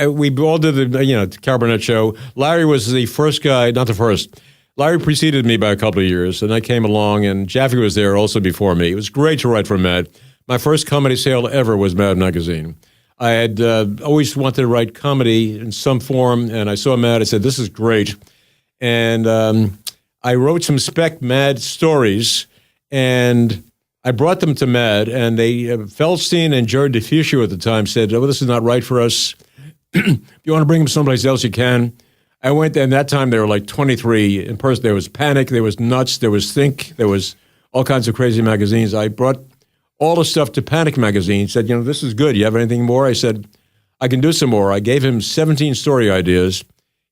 We all did the Carol Burnett show. Larry was the first guy, not the first. Larry preceded me by a couple of years, and I came along, and Jaffe was there also before me. It was great to write for Mad. My first comedy sale ever was Mad Magazine. I had always wanted to write comedy in some form, and I saw Mad. I said, this is great. And I wrote some spec Mad stories, and I brought them to Mad, and they Feldstein and Jared DeFuscio at the time said, "Oh, this is not right for us. If you want to bring them someplace else, you can." I went there, and that time there were like 23 in person. There was Panic, there was Nuts, there was Think, there was all kinds of crazy magazines. I brought all the stuff to Panic magazine, said, this is good. You have anything more? I said, I can do some more. I gave him 17 story ideas.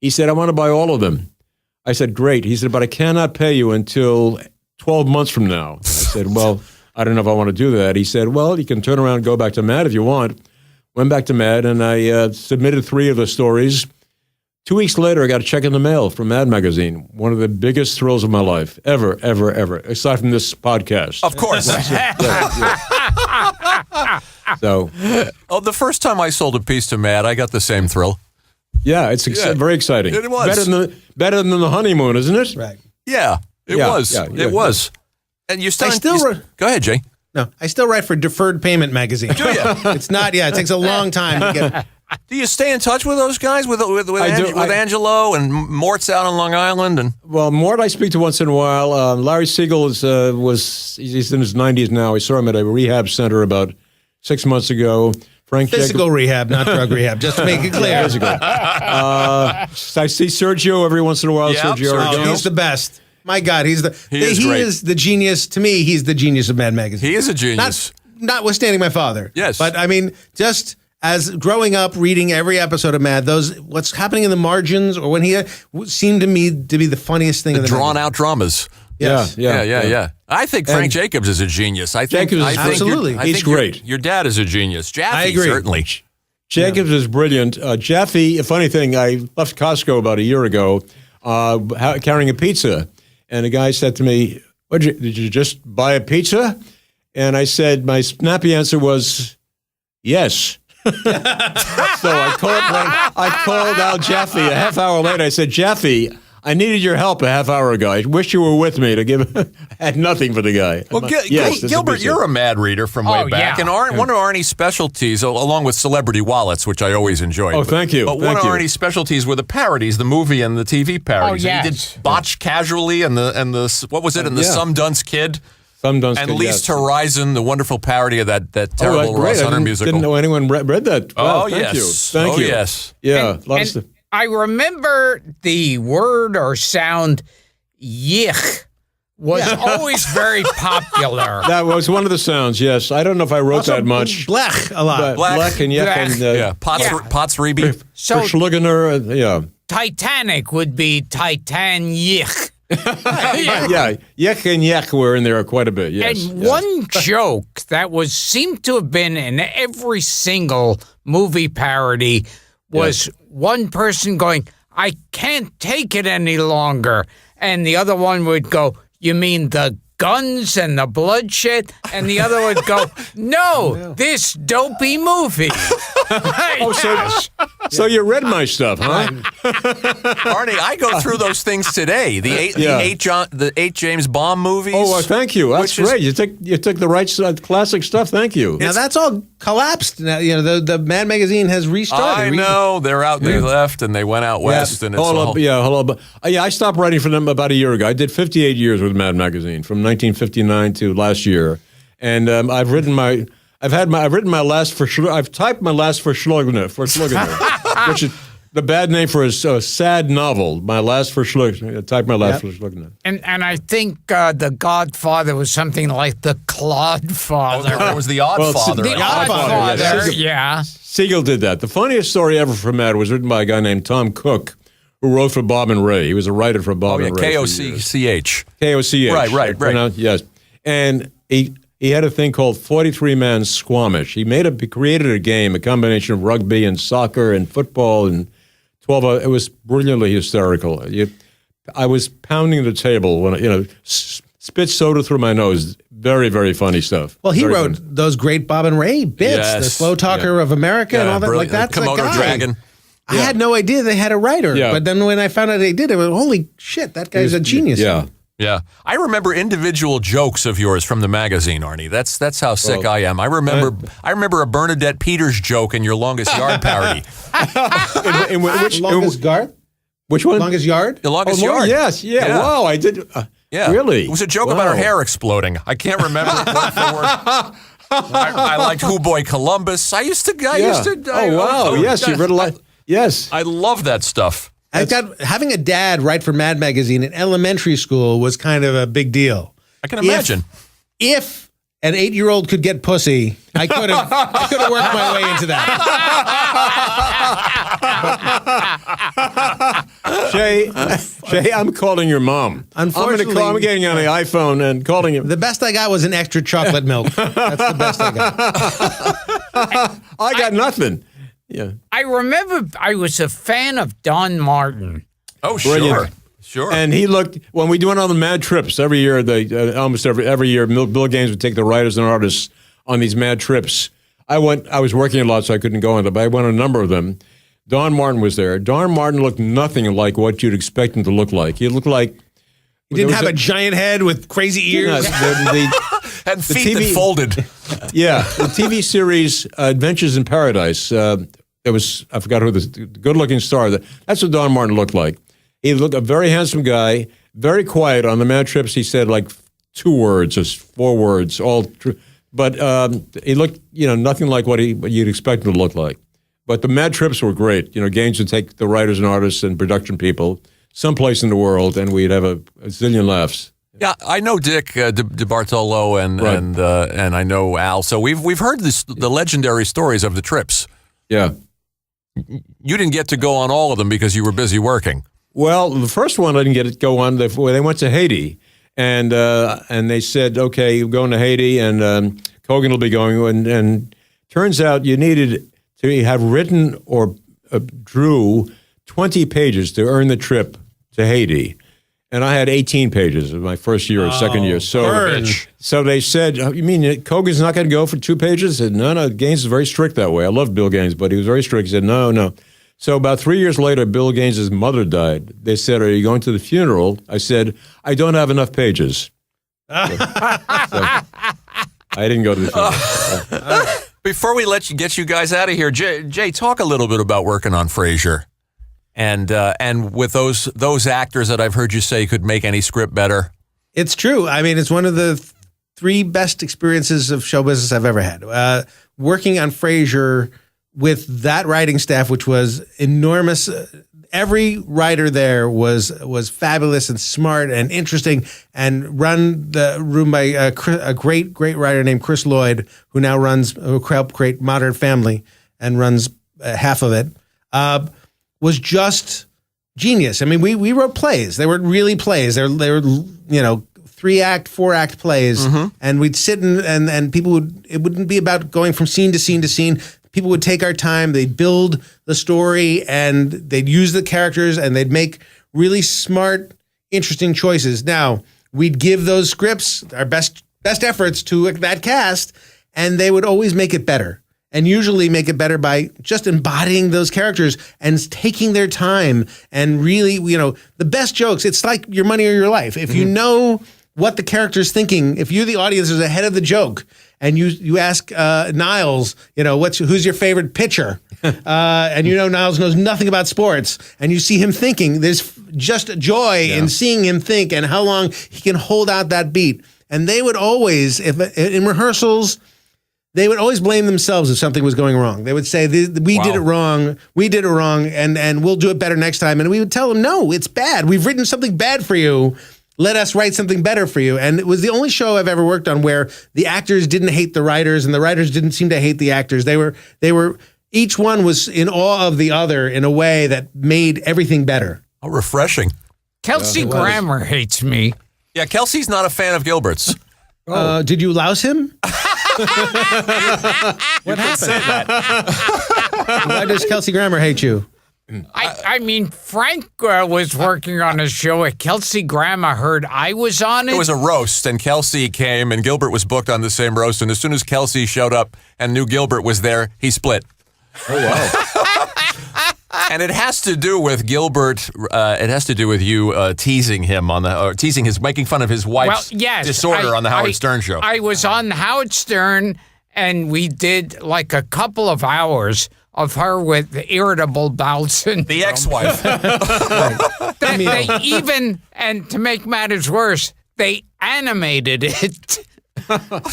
He said, I want to buy all of them. I said, great. He said, but I cannot pay you until 12 months from now. I said, well, I don't know if I want to do that. He said, well, you can turn around and go back to Mad if you want. Went back to Mad, and I submitted 3 of the stories. 2 weeks later, I got a check in the mail from Mad Magazine. One of the biggest thrills of my life, ever, ever, ever, aside from this podcast. Of course. So, the first time I sold a piece to Mad, I got the same thrill. Yeah, it's very exciting. It was. Better than the honeymoon, isn't it? Right. Yeah, it was. Yeah, it was. And you still go ahead, Jay. No, I still write for Deferred Payment Magazine. Do you? It's not, it takes a long time to get. Do you stay in touch with those guys, with Angelo and Mort's out on Long Island? Well, Mort I speak to once in a while. Larry Siegel he's in his 90s now. I saw him at a rehab center about 6 months ago. Physical rehab, not drug rehab, just to make it clear. I see Sergio every once in a while. Yep, Sergio. He's the best. My God, he is great. the genius. To me, he's the genius of Mad Magazine. He is a genius. Notwithstanding my father. Yes. But I mean, just as growing up, reading every episode of Mad, what's happening in the margins, or when he seemed to me to be the funniest thing. The drawn-out dramas. Yes. Yeah. I think Frank Jacobs is a genius. Absolutely. He's great. Your dad is a genius. Jaffe, I agree. Certainly. Jacobs is brilliant. Jaffe, a funny thing, I left Costco about a year ago carrying a pizza. And a guy said to me, did you just buy a pizza? And I said, my snappy answer was, yes. So I called out Jaffe a half hour later. I said, Jaffe, I needed your help a half hour ago. I wish you were with me to give. Had nothing for the guy. Well, Gilbert, you're a Mad reader from way back, and one of Arnie's specialties, along with Celebrity Wallets, which I always enjoyed. Oh, thank you. But one of Arnie's specialties were the parodies, the movie and the TV parodies. Oh, yes. He did Botch Casually and the what was it? And the Some Dunce Kid. Some Dunce and Kid, Least Horizon, the wonderful parody of that terrible Russ Hunter musical. Didn't know anyone read that. Wow, thank you. Thank you. Yes. Yeah, a lot of stuff. I remember the word or sound "yich" was always very popular. That was one of the sounds, yes. I don't know if I wrote that much. Blech a lot. Blech and yech and Potts Reby. So Verschlugener, Titanic would be Titan-yich. yeah, yech and yech were in there quite a bit, yes. And one joke that seemed to have been in every single movie parody was one person going, I can't take it any longer. And the other one would go, you mean the guns and the bloodshed? And the other would go, no, this dopey movie. So you read my stuff, huh? Arnie, I go through those things today. The eight James Bond movies. Oh, well, thank you. That's great. You took the right classic stuff. Thank you. Now that's all collapsed. Now the Mad Magazine has restarted. I know they're out. They left and they went out west. And it's hold up. I stopped writing for them about a year ago. I did 58 years with Mad Magazine from 1959 to last year, and I've typed my last for Schlugner, which is the bad name for a sad novel. My last for Schlugner. Type my last for Schlugner. And I think The Godfather was something like The Clodfather. It was The Oddfather. The Oddfather, yeah. Siegel did that. The funniest story ever for Mad was written by a guy named Tom Cook, who wrote for Bob and Ray. He was a writer for Bob and Ray. Koch. Koch. Right. Yes. And he had a thing called 43-Man Squamish. He created a game, a combination of rugby and soccer and football and 12. It was brilliantly hysterical. I was pounding the table when spit soda through my nose. Very, very funny stuff. Well, he wrote those great Bob and Ray bits, the Slow Talker of America and all that. Like that's Komodo the guy. Dragon. I had no idea they had a writer, but then when I found out they did, I went, holy shit, that guy's a genius. Yeah. I remember individual jokes of yours from the magazine, Arnie. That's how sick I am. I remember a Bernadette Peters joke in your Longest Yard parody. Longest Yard? Which one? Longest Yard? The Longest Yard. Yes. Yeah. Wow. I did. Yeah. Really? It was a joke about her hair exploding. I can't remember it word for word. I liked Who Boy Columbus. I used to. Yes, you read a lot. Yes. I love that stuff. Having a dad write for Mad Magazine in elementary school was kind of a big deal. I can imagine. If an 8-year-old could get pussy, I could have worked my way into that. Shay, I'm calling your mom. Unfortunately, I'm getting on the iPhone and calling you. The best I got was an extra chocolate milk. That's the best I got. I got nothing. Yeah. I remember I was a fan of Don Martin. Oh, sure. Brilliant. Sure. And he looked, when we went on the mad trips every year, almost every year, Bill Gaines would take the writers and artists on these mad trips. I was working a lot, so I couldn't go on them, but I went on a number of them. Don Martin was there. Don Martin looked nothing like what you'd expect him to look like. He looked like... He didn't have a giant head with crazy ears. And feet that folded. Yeah. The TV series Adventures in Paradise, I forgot who the good-looking star, that's what Don Martin looked like. He looked a very handsome guy, very quiet. On the mad trips, he said like 2 words or 4 words, all true. But he looked, nothing like what you'd expect him to look like. But the mad trips were great. Gaines would take the writers and artists and production people someplace in the world, and we'd have a zillion laughs. Yeah, I know Dick DeBartolo and I know Al. So we've heard the legendary stories of the trips. Yeah. You didn't get to go on all of them because you were busy working. Well, the first one I didn't get to go on. They went to Haiti, and they said, "Okay, you're going to Haiti, and Kogen will be going." And turns out you needed to have written or drew 20 pages to earn the trip to Haiti, and I had 18 pages in my first year or second year. So they said, "You mean Kogen's not going to go for 2 pages?" I said, "No. Gaines is very strict that way. I love Bill Gaines, but he was very strict." He said, "No." So about 3 years later, Bill Gaines' mother died. They said, "Are you going to the funeral?" I said, "I don't have enough pages." So I didn't go to the funeral. Before we get you guys out of here, Jay, talk a little bit about working on Frasier, and with those actors that I've heard you say could make any script better. It's true. I mean, it's one of the 3 best experiences of show business I've ever had. Working on Frasier with that writing staff, which was enormous. Every writer there was fabulous and smart and interesting, and run the room by a great writer named Chris Lloyd, who now helped create Modern Family and runs half of it. Was just genius. I mean, we wrote plays. They were really plays. They were 3-act, 4-act plays, and we'd sit and people it wouldn't be about going from scene to scene to scene. People would take our time, they'd build the story, and they'd use the characters, and they'd make really smart, interesting choices. Now, we'd give those scripts our best efforts to that cast, and they would always make it better. And usually make it better by just embodying those characters and taking their time and really, the best jokes, it's like your money or your life. If you know what the character's thinking, if you, the audience, is ahead of the joke, and you ask Niles, who's your favorite pitcher, and Niles knows nothing about sports, and you see him thinking, there's just joy in seeing him think and how long he can hold out that beat. And they would always, in rehearsals, they would always blame themselves if something was going wrong. They would say, we did it wrong, and we'll do it better next time. And we would tell them, no, it's bad. We've written something bad for you. Let us write something better for you. And it was the only show I've ever worked on where the actors didn't hate the writers and the writers didn't seem to hate the actors. They were each one was in awe of the other in a way that made everything better. Oh, refreshing. Kelsey Grammer hates me. Yeah, Kelsey's not a fan of Gilbert's. Did you louse him? What happened? Say that. Why does Kelsey Grammer hate you? I mean, Frank was working on a show at Kelsey Grammer heard I was on it. It was a roast, and Kelsey came, and Gilbert was booked on the same roast, and as soon as Kelsey showed up and knew Gilbert was there, he split. Oh, wow. And it has to do with Gilbert, it has to do with you teasing him making fun of his wife's disorder on the Howard Stern show. I was on Howard Stern, and we did like a couple of hours of her with irritable bowel syndrome. The ex-wife. They even, and to make matters worse, they animated it.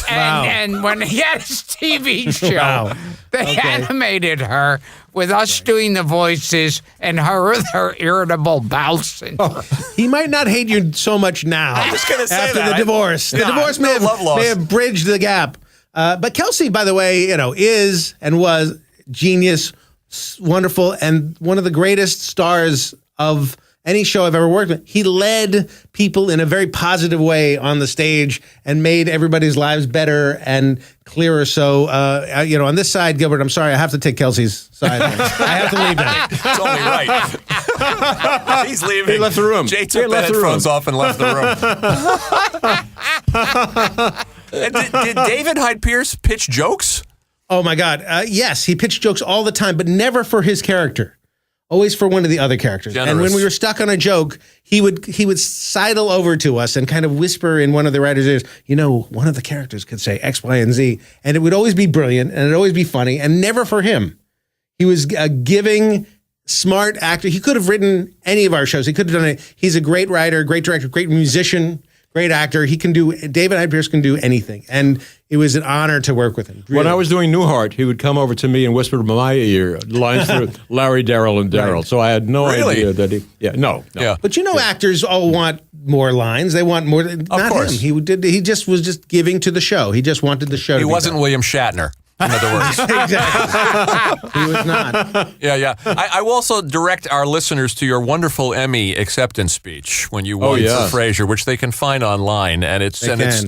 And when he had his TV show, they animated her with us doing the voices and her with her irritable bowel syndrome. He might not hate you so much now. I'm just gonna say after that. the divorce. The divorce may have bridged the gap. But Kelsey, by the way, is and was genius, wonderful, and one of the greatest stars of any show I've ever worked with. He led people in a very positive way on the stage and made everybody's lives better and clearer. So, on this side, Gilbert, I'm sorry, I have to take Kelsey's side. I have to leave that. It's only right. He's leaving. He left the room. Jay took the headphones off and left the room. Did David Hyde Pierce pitch jokes? Oh, my God. Yes, he pitched jokes all the time, but never for his character. Always for one of the other characters. Generous. And when we were stuck on a joke, he would sidle over to us and kind of whisper in one of the writers' ears, one of the characters could say X, Y, and Z. And it would always be brilliant and it'd always be funny and never for him. He was a giving, smart actor. He could have written any of our shows. He could have done it. He's a great writer, great director, great musician, great actor. David Hyde Pierce can do anything. And it was an honor to work with him. Really. When I was doing Newhart, he would come over to me and whisper in my ear lines for Larry, Daryl, and Daryl. Right. So I had no idea that he... No. Yeah. But actors all want more lines. They want more. Not course. him. He just was just giving to the show. He just wanted the show to be wasn't better. William Shatner. In other words. Exactly. He was not. Yeah. I will also direct our listeners to your wonderful Emmy acceptance speech when you won for Frasier, which they can find online, and it's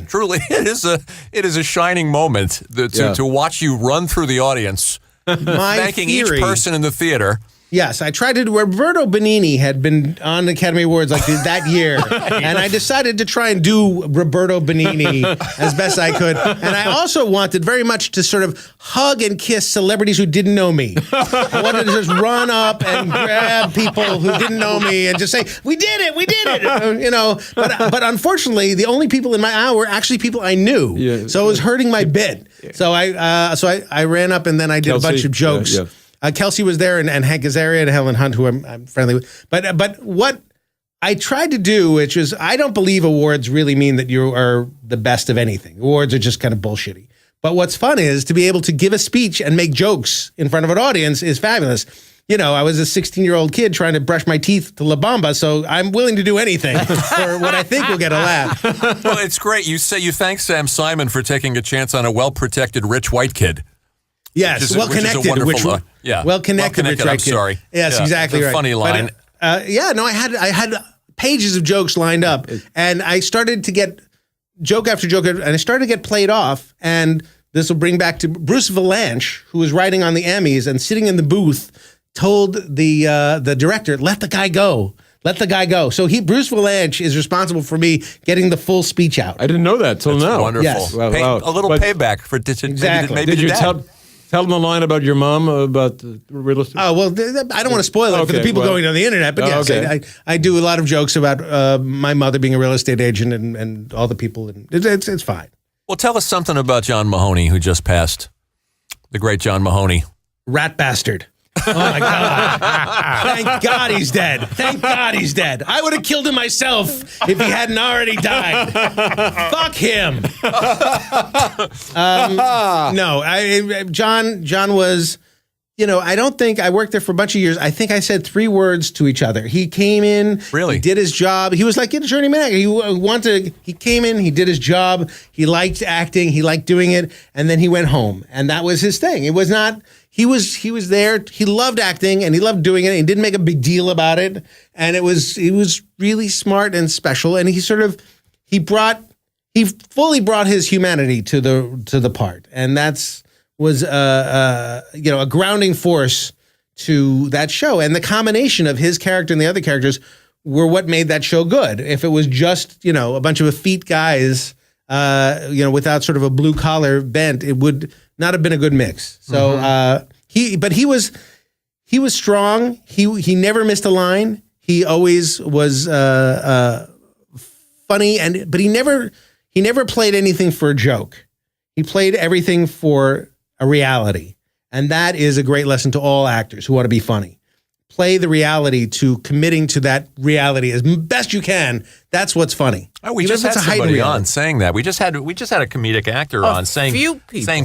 truly it is a shining moment to watch you run through the audience, thanking each person in the theater. Yes, I tried to. Roberto Benigni had been on the Academy Awards that year, and I decided to try and do Roberto Benigni as best I could. And I also wanted very much to sort of hug and kiss celebrities who didn't know me. I wanted to just run up and grab people who didn't know me and just say, "We did it! We did it!" But unfortunately, the only people in my aisle were actually people I knew. Yeah. So it was hurting my bit. So I ran up and then I did a bunch of jokes. Yeah. Kelsey was there, and Hank Azaria and Helen Hunt, who I'm friendly with. But what I tried to do, which is, I don't believe awards really mean that you are the best of anything. Awards are just kind of bullshitty. But what's fun is to be able to give a speech and make jokes in front of an audience is fabulous. I was a 16-year-old kid trying to brush my teeth to La Bamba, so I'm willing to do anything for what I think will get a laugh. Well, it's great. You thank Sam Simon for taking a chance on a well-protected rich white kid. Yes, well-connected. Well-connected. I'm sorry. Yes, exactly right. Funny line. But, I had pages of jokes lined up, and I started to get joke after joke, and I started to get played off. And this will bring back to Bruce Valanche, who was writing on the Emmys and sitting in the booth, told the director, "Let the guy go. Let the guy go." So Bruce Valanche is responsible for me getting the full speech out. I didn't know that till now. Wonderful. Yes. A little payback for exactly. maybe Did you dad. tell them a line about your mom, about the real estate? Oh, well, I don't want to spoil it for the people going on the internet, but yes, I do a lot of jokes about my mother being a real estate agent and all the people. And it's fine. Well, tell us something about John Mahoney, who just passed. The great John Mahoney. Rat bastard. Oh, my God. Thank God he's dead. Thank God he's dead. I would have killed him myself if he hadn't already died. Fuck him. John was, I don't think I worked there for a bunch of years. I think I said 3 words to each other. He came in. Really? He did his job. He was like a journeyman actor. He came in, he did his job. He liked acting. He liked doing it. And then he went home. And that was his thing. It was not... He was there. He loved acting and he loved doing it. He didn't make a big deal about it. And he was really smart and special. And he fully brought his humanity to the part. And was a grounding force to that show. And the combination of his character and the other characters were what made that show good. If it was just, a bunch of effete guys, without sort of a blue collar bent, it would not have been a good mix. So he was strong. He never missed a line. He always was funny, but he never played anything for a joke. He played everything for a reality, and that is a great lesson to all actors who want to be funny. play the reality to committing to that reality as best you can. That's what's funny. Oh, we Even just if had it's a heightened somebody reality. on saying that. We just had a comedic actor on saying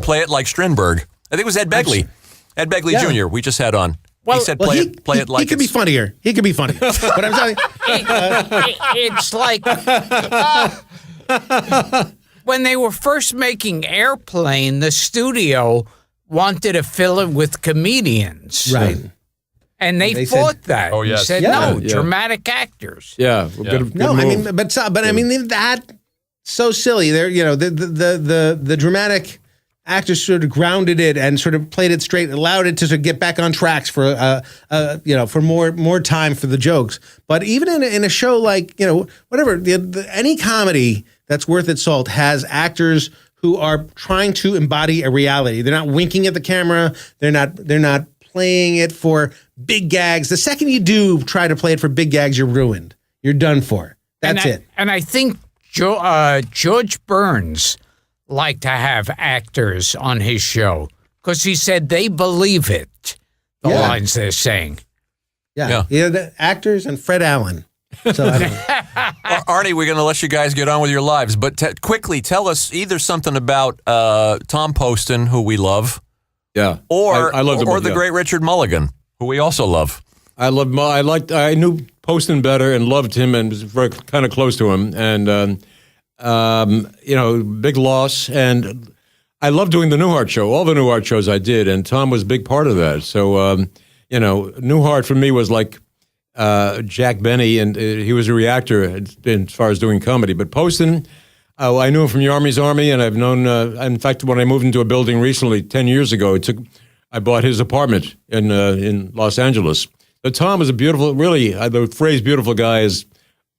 play it like Strindberg. I think it was Ed Begley. Ed Begley Jr. We just had on. Well, he said play it like he could be funnier. He could be funny. But I'm telling you, it's like when they were first making Airplane, the studio wanted to fill it with comedians. right. And they They fought said- that. Oh, They yes. said, Yeah. no, dramatic actors. Yeah. Good No, I move. mean, but I mean that so silly. There, the dramatic actors sort of grounded it and sort of played it straight, allowed it to sort of get back on tracks for for more time for the jokes. But even in a show like whatever, any comedy that's worth its salt has actors who are trying to embody a reality. They're not winking at the camera. They're not playing it for big gags. The second you do try to play it for big gags, you're ruined. You're done for. That's it. And I think George Burns liked to have actors on his show because he said they believe it, the Yeah. lines they're saying. Yeah. The actors and Fred Allen. So I don't know. Arnie, we're going to let you guys get on with your lives, but quickly tell us either something about Tom Poston, who we love, Yeah. or I love the book, the yeah. great Richard Mulligan, who we also love. I knew Poston better and loved him and was very kind of close to him. And, big loss. And I love doing the Newhart show. All the Newhart shows I did. And Tom was a big part of that. So, Newhart for me was like Jack Benny, and he was a reactor as far as doing comedy. But Poston, I knew him from the Army's Army, and I've known, in fact, when I moved into a building recently, 10 years ago, I bought his apartment in Los Angeles. But Tom was a beautiful, really, the phrase beautiful guy is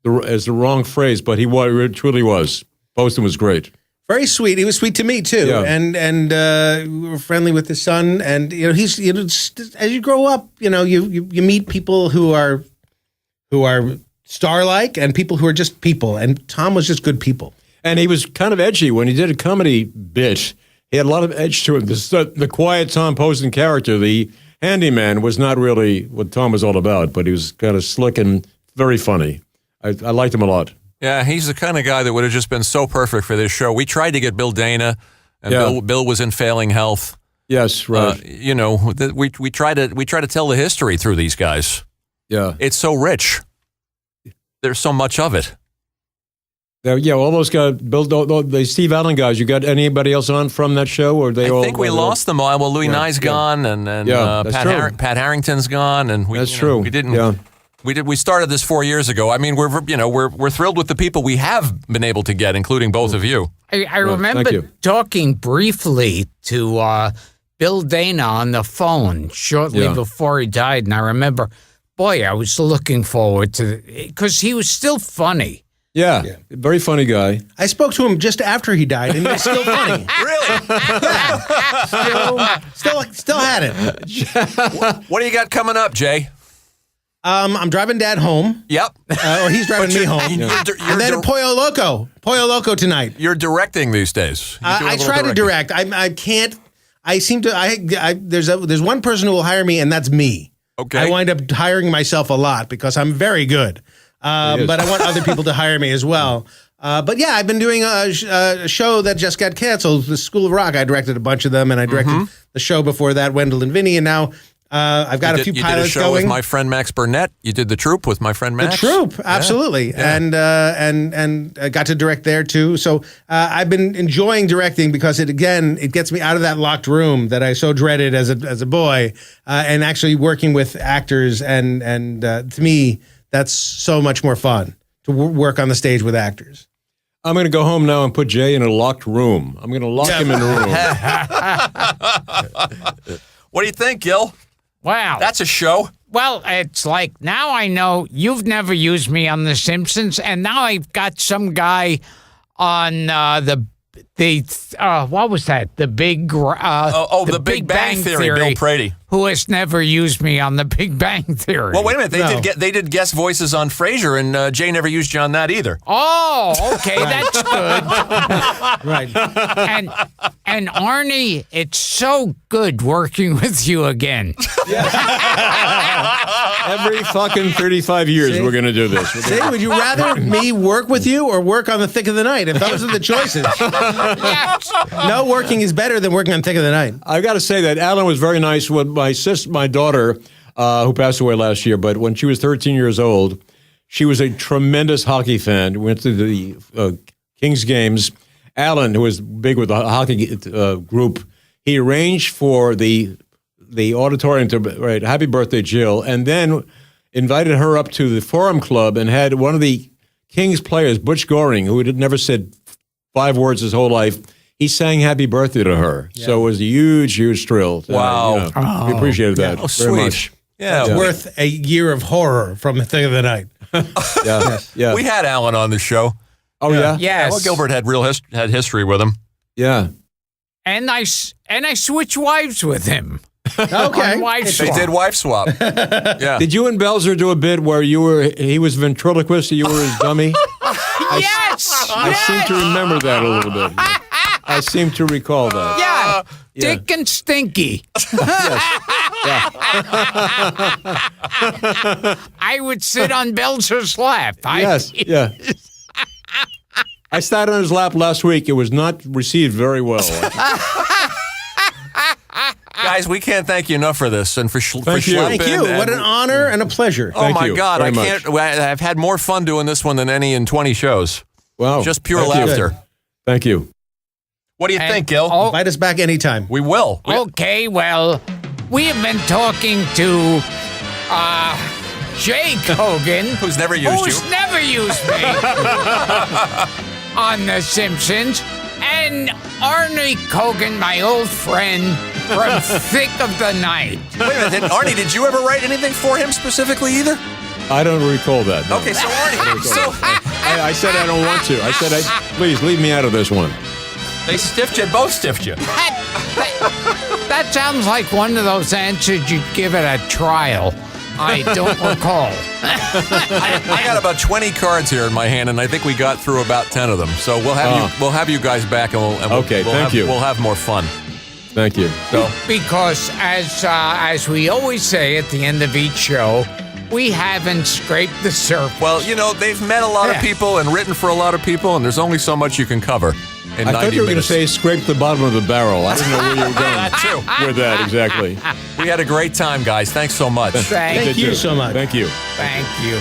the wrong phrase, but he truly was. Poston was great. Very sweet. He was sweet to me too, Yeah. and we were friendly with his son. And he's as you grow up, you meet people who are star-like and people who are just people. And Tom was just good people. And he was kind of edgy when he did a comedy bit. He had a lot of edge to him. The quiet Tom Poston character, the handyman, was not really what Tom was all about, but he was kind of slick and very funny. I liked him a lot. Yeah, he's the kind of guy that would have just been so perfect for this show. We tried to get Bill Dana, and Bill was in failing health. Yes, right. We try to tell the history through these guys. Yeah. It's so rich. There's so much of it. Yeah, all those guys, the Steve Allen guys. You got anybody else on from that show, or they all? I think we lost them all. Well, Louis Nye's gone, and that's Pat Harrington's gone, and that's true. We didn't. Yeah. We started this 4 years ago. I mean, we're thrilled with the people we have been able to get, including both of you. I remember talking briefly to Bill Dana on the phone shortly before he died, and I remember, boy, I was looking forward to because he was still funny. Yeah, very funny guy. I spoke to him just after he died, and he was still funny. Really? Still had it. What do you got coming up, Jay? I'm driving Dad home. Yep. Or he's driving me home. And then Pollo Loco tonight. You're directing these days. I try to direct. I can't. I seem to. There's one person who will hire me, and that's me. Okay. I wind up hiring myself a lot because I'm very good. But I want other people to hire me as well. But yeah, I've been doing a show that just got canceled, The School of Rock. I directed a bunch of them, and I directed the show before that, Wendell and Vinny, and now I've got a few pilots going. You did a show with my friend Max Burnett. You did The Troop with my friend Max. The Troop, absolutely, Yeah. And I got to direct there too. So I've been enjoying directing because it gets me out of that locked room that I so dreaded as a boy, and actually working with actors and to me that's so much more fun to work on the stage with actors. I'm going to go home now and put Jay in a locked room. I'm going to lock him in a room. What do you think, Gil? Wow. That's a show. Well, it's like now I know you've never used me on The Simpsons, and now I've got some guy on the what was that? The Big the Big Bang Theory, Bill Prady, who has never used me on the Big Bang Theory. Well, wait a minute. They did guest voices on Frasier, and Jay never used you on that either. Oh, okay, that's good. Right. And Arnie, it's so good working with you again. Every fucking 35 years, we're going to do this. See, would you rather me work with you or work on the Thick of the Night? If those are the choices. No working is better than working on Thick of the Night. I got to say that Alan was very nice with my daughter, who passed away last year, but when she was 13 years old, she was a tremendous hockey fan. Went to the Kings games. Alan, who was big with the hockey group, he arranged for the auditorium to write "Happy Birthday, Jill," and then invited her up to the Forum Club and had one of the Kings players, Butch Goring, who had never said 5 words his whole life. He sang "Happy Birthday" to her, so it was a huge, huge thrill. Wow, we appreciated that very much. Yeah, It's worth a year of horror from the Thick of the Night. Yeah. We had Alan on the show. Oh yeah. Yes. Well, Gilbert had had history with him. Yeah. And I switched wives with him. Okay. They did wife swap. Yeah. Did you and Belzer do a bit where he was ventriloquist and you were his dummy? Yes. I seem to remember that a little bit. I seem to recall that. Yeah. Dick and Stinky. I would sit on Belzer's lap. Yes. Yeah. I sat on his lap last week. It was not received very well. Guys, we can't thank you enough for this and for Thank you. Thank you. What an honor and a pleasure. Oh Thank my you God, very I much. can't. I've had more fun doing this one than any in 20 shows. Wow. Just pure Thank you. laughter. Thank you. What do you think, Gil? Invite us back anytime. We will. Okay, well, we have been talking to Jay Kogen, Who's never used who's you. never used me on The Simpsons, and Arnie Kogen, my old friend from Thick of the Night. Wait a minute, Arnie, did you ever write anything for him specifically either? I don't recall that. No. Okay, so Arnie, I said I don't want to. I said, please leave me out of this one. they stiffed you, both stiffed you. That sounds like one of those answers you'd give at a trial. I don't recall. I got about 20 cards here in my hand, and I think we got through about 10 of them. So we'll have you guys back, and Thank you. We'll have more fun. Thank you. So Because as we always say at the end of each show, we haven't scraped the surface. well, you know, they've met a lot of people and written for a lot of people, and there's only so much you can cover in 90 I thought you were going to minutes. say scrape the bottom of the barrel. I didn't know where you were going That too. with that exactly. We had a great time, guys. Thanks so much. Thank Thank you so much. Thank you. you.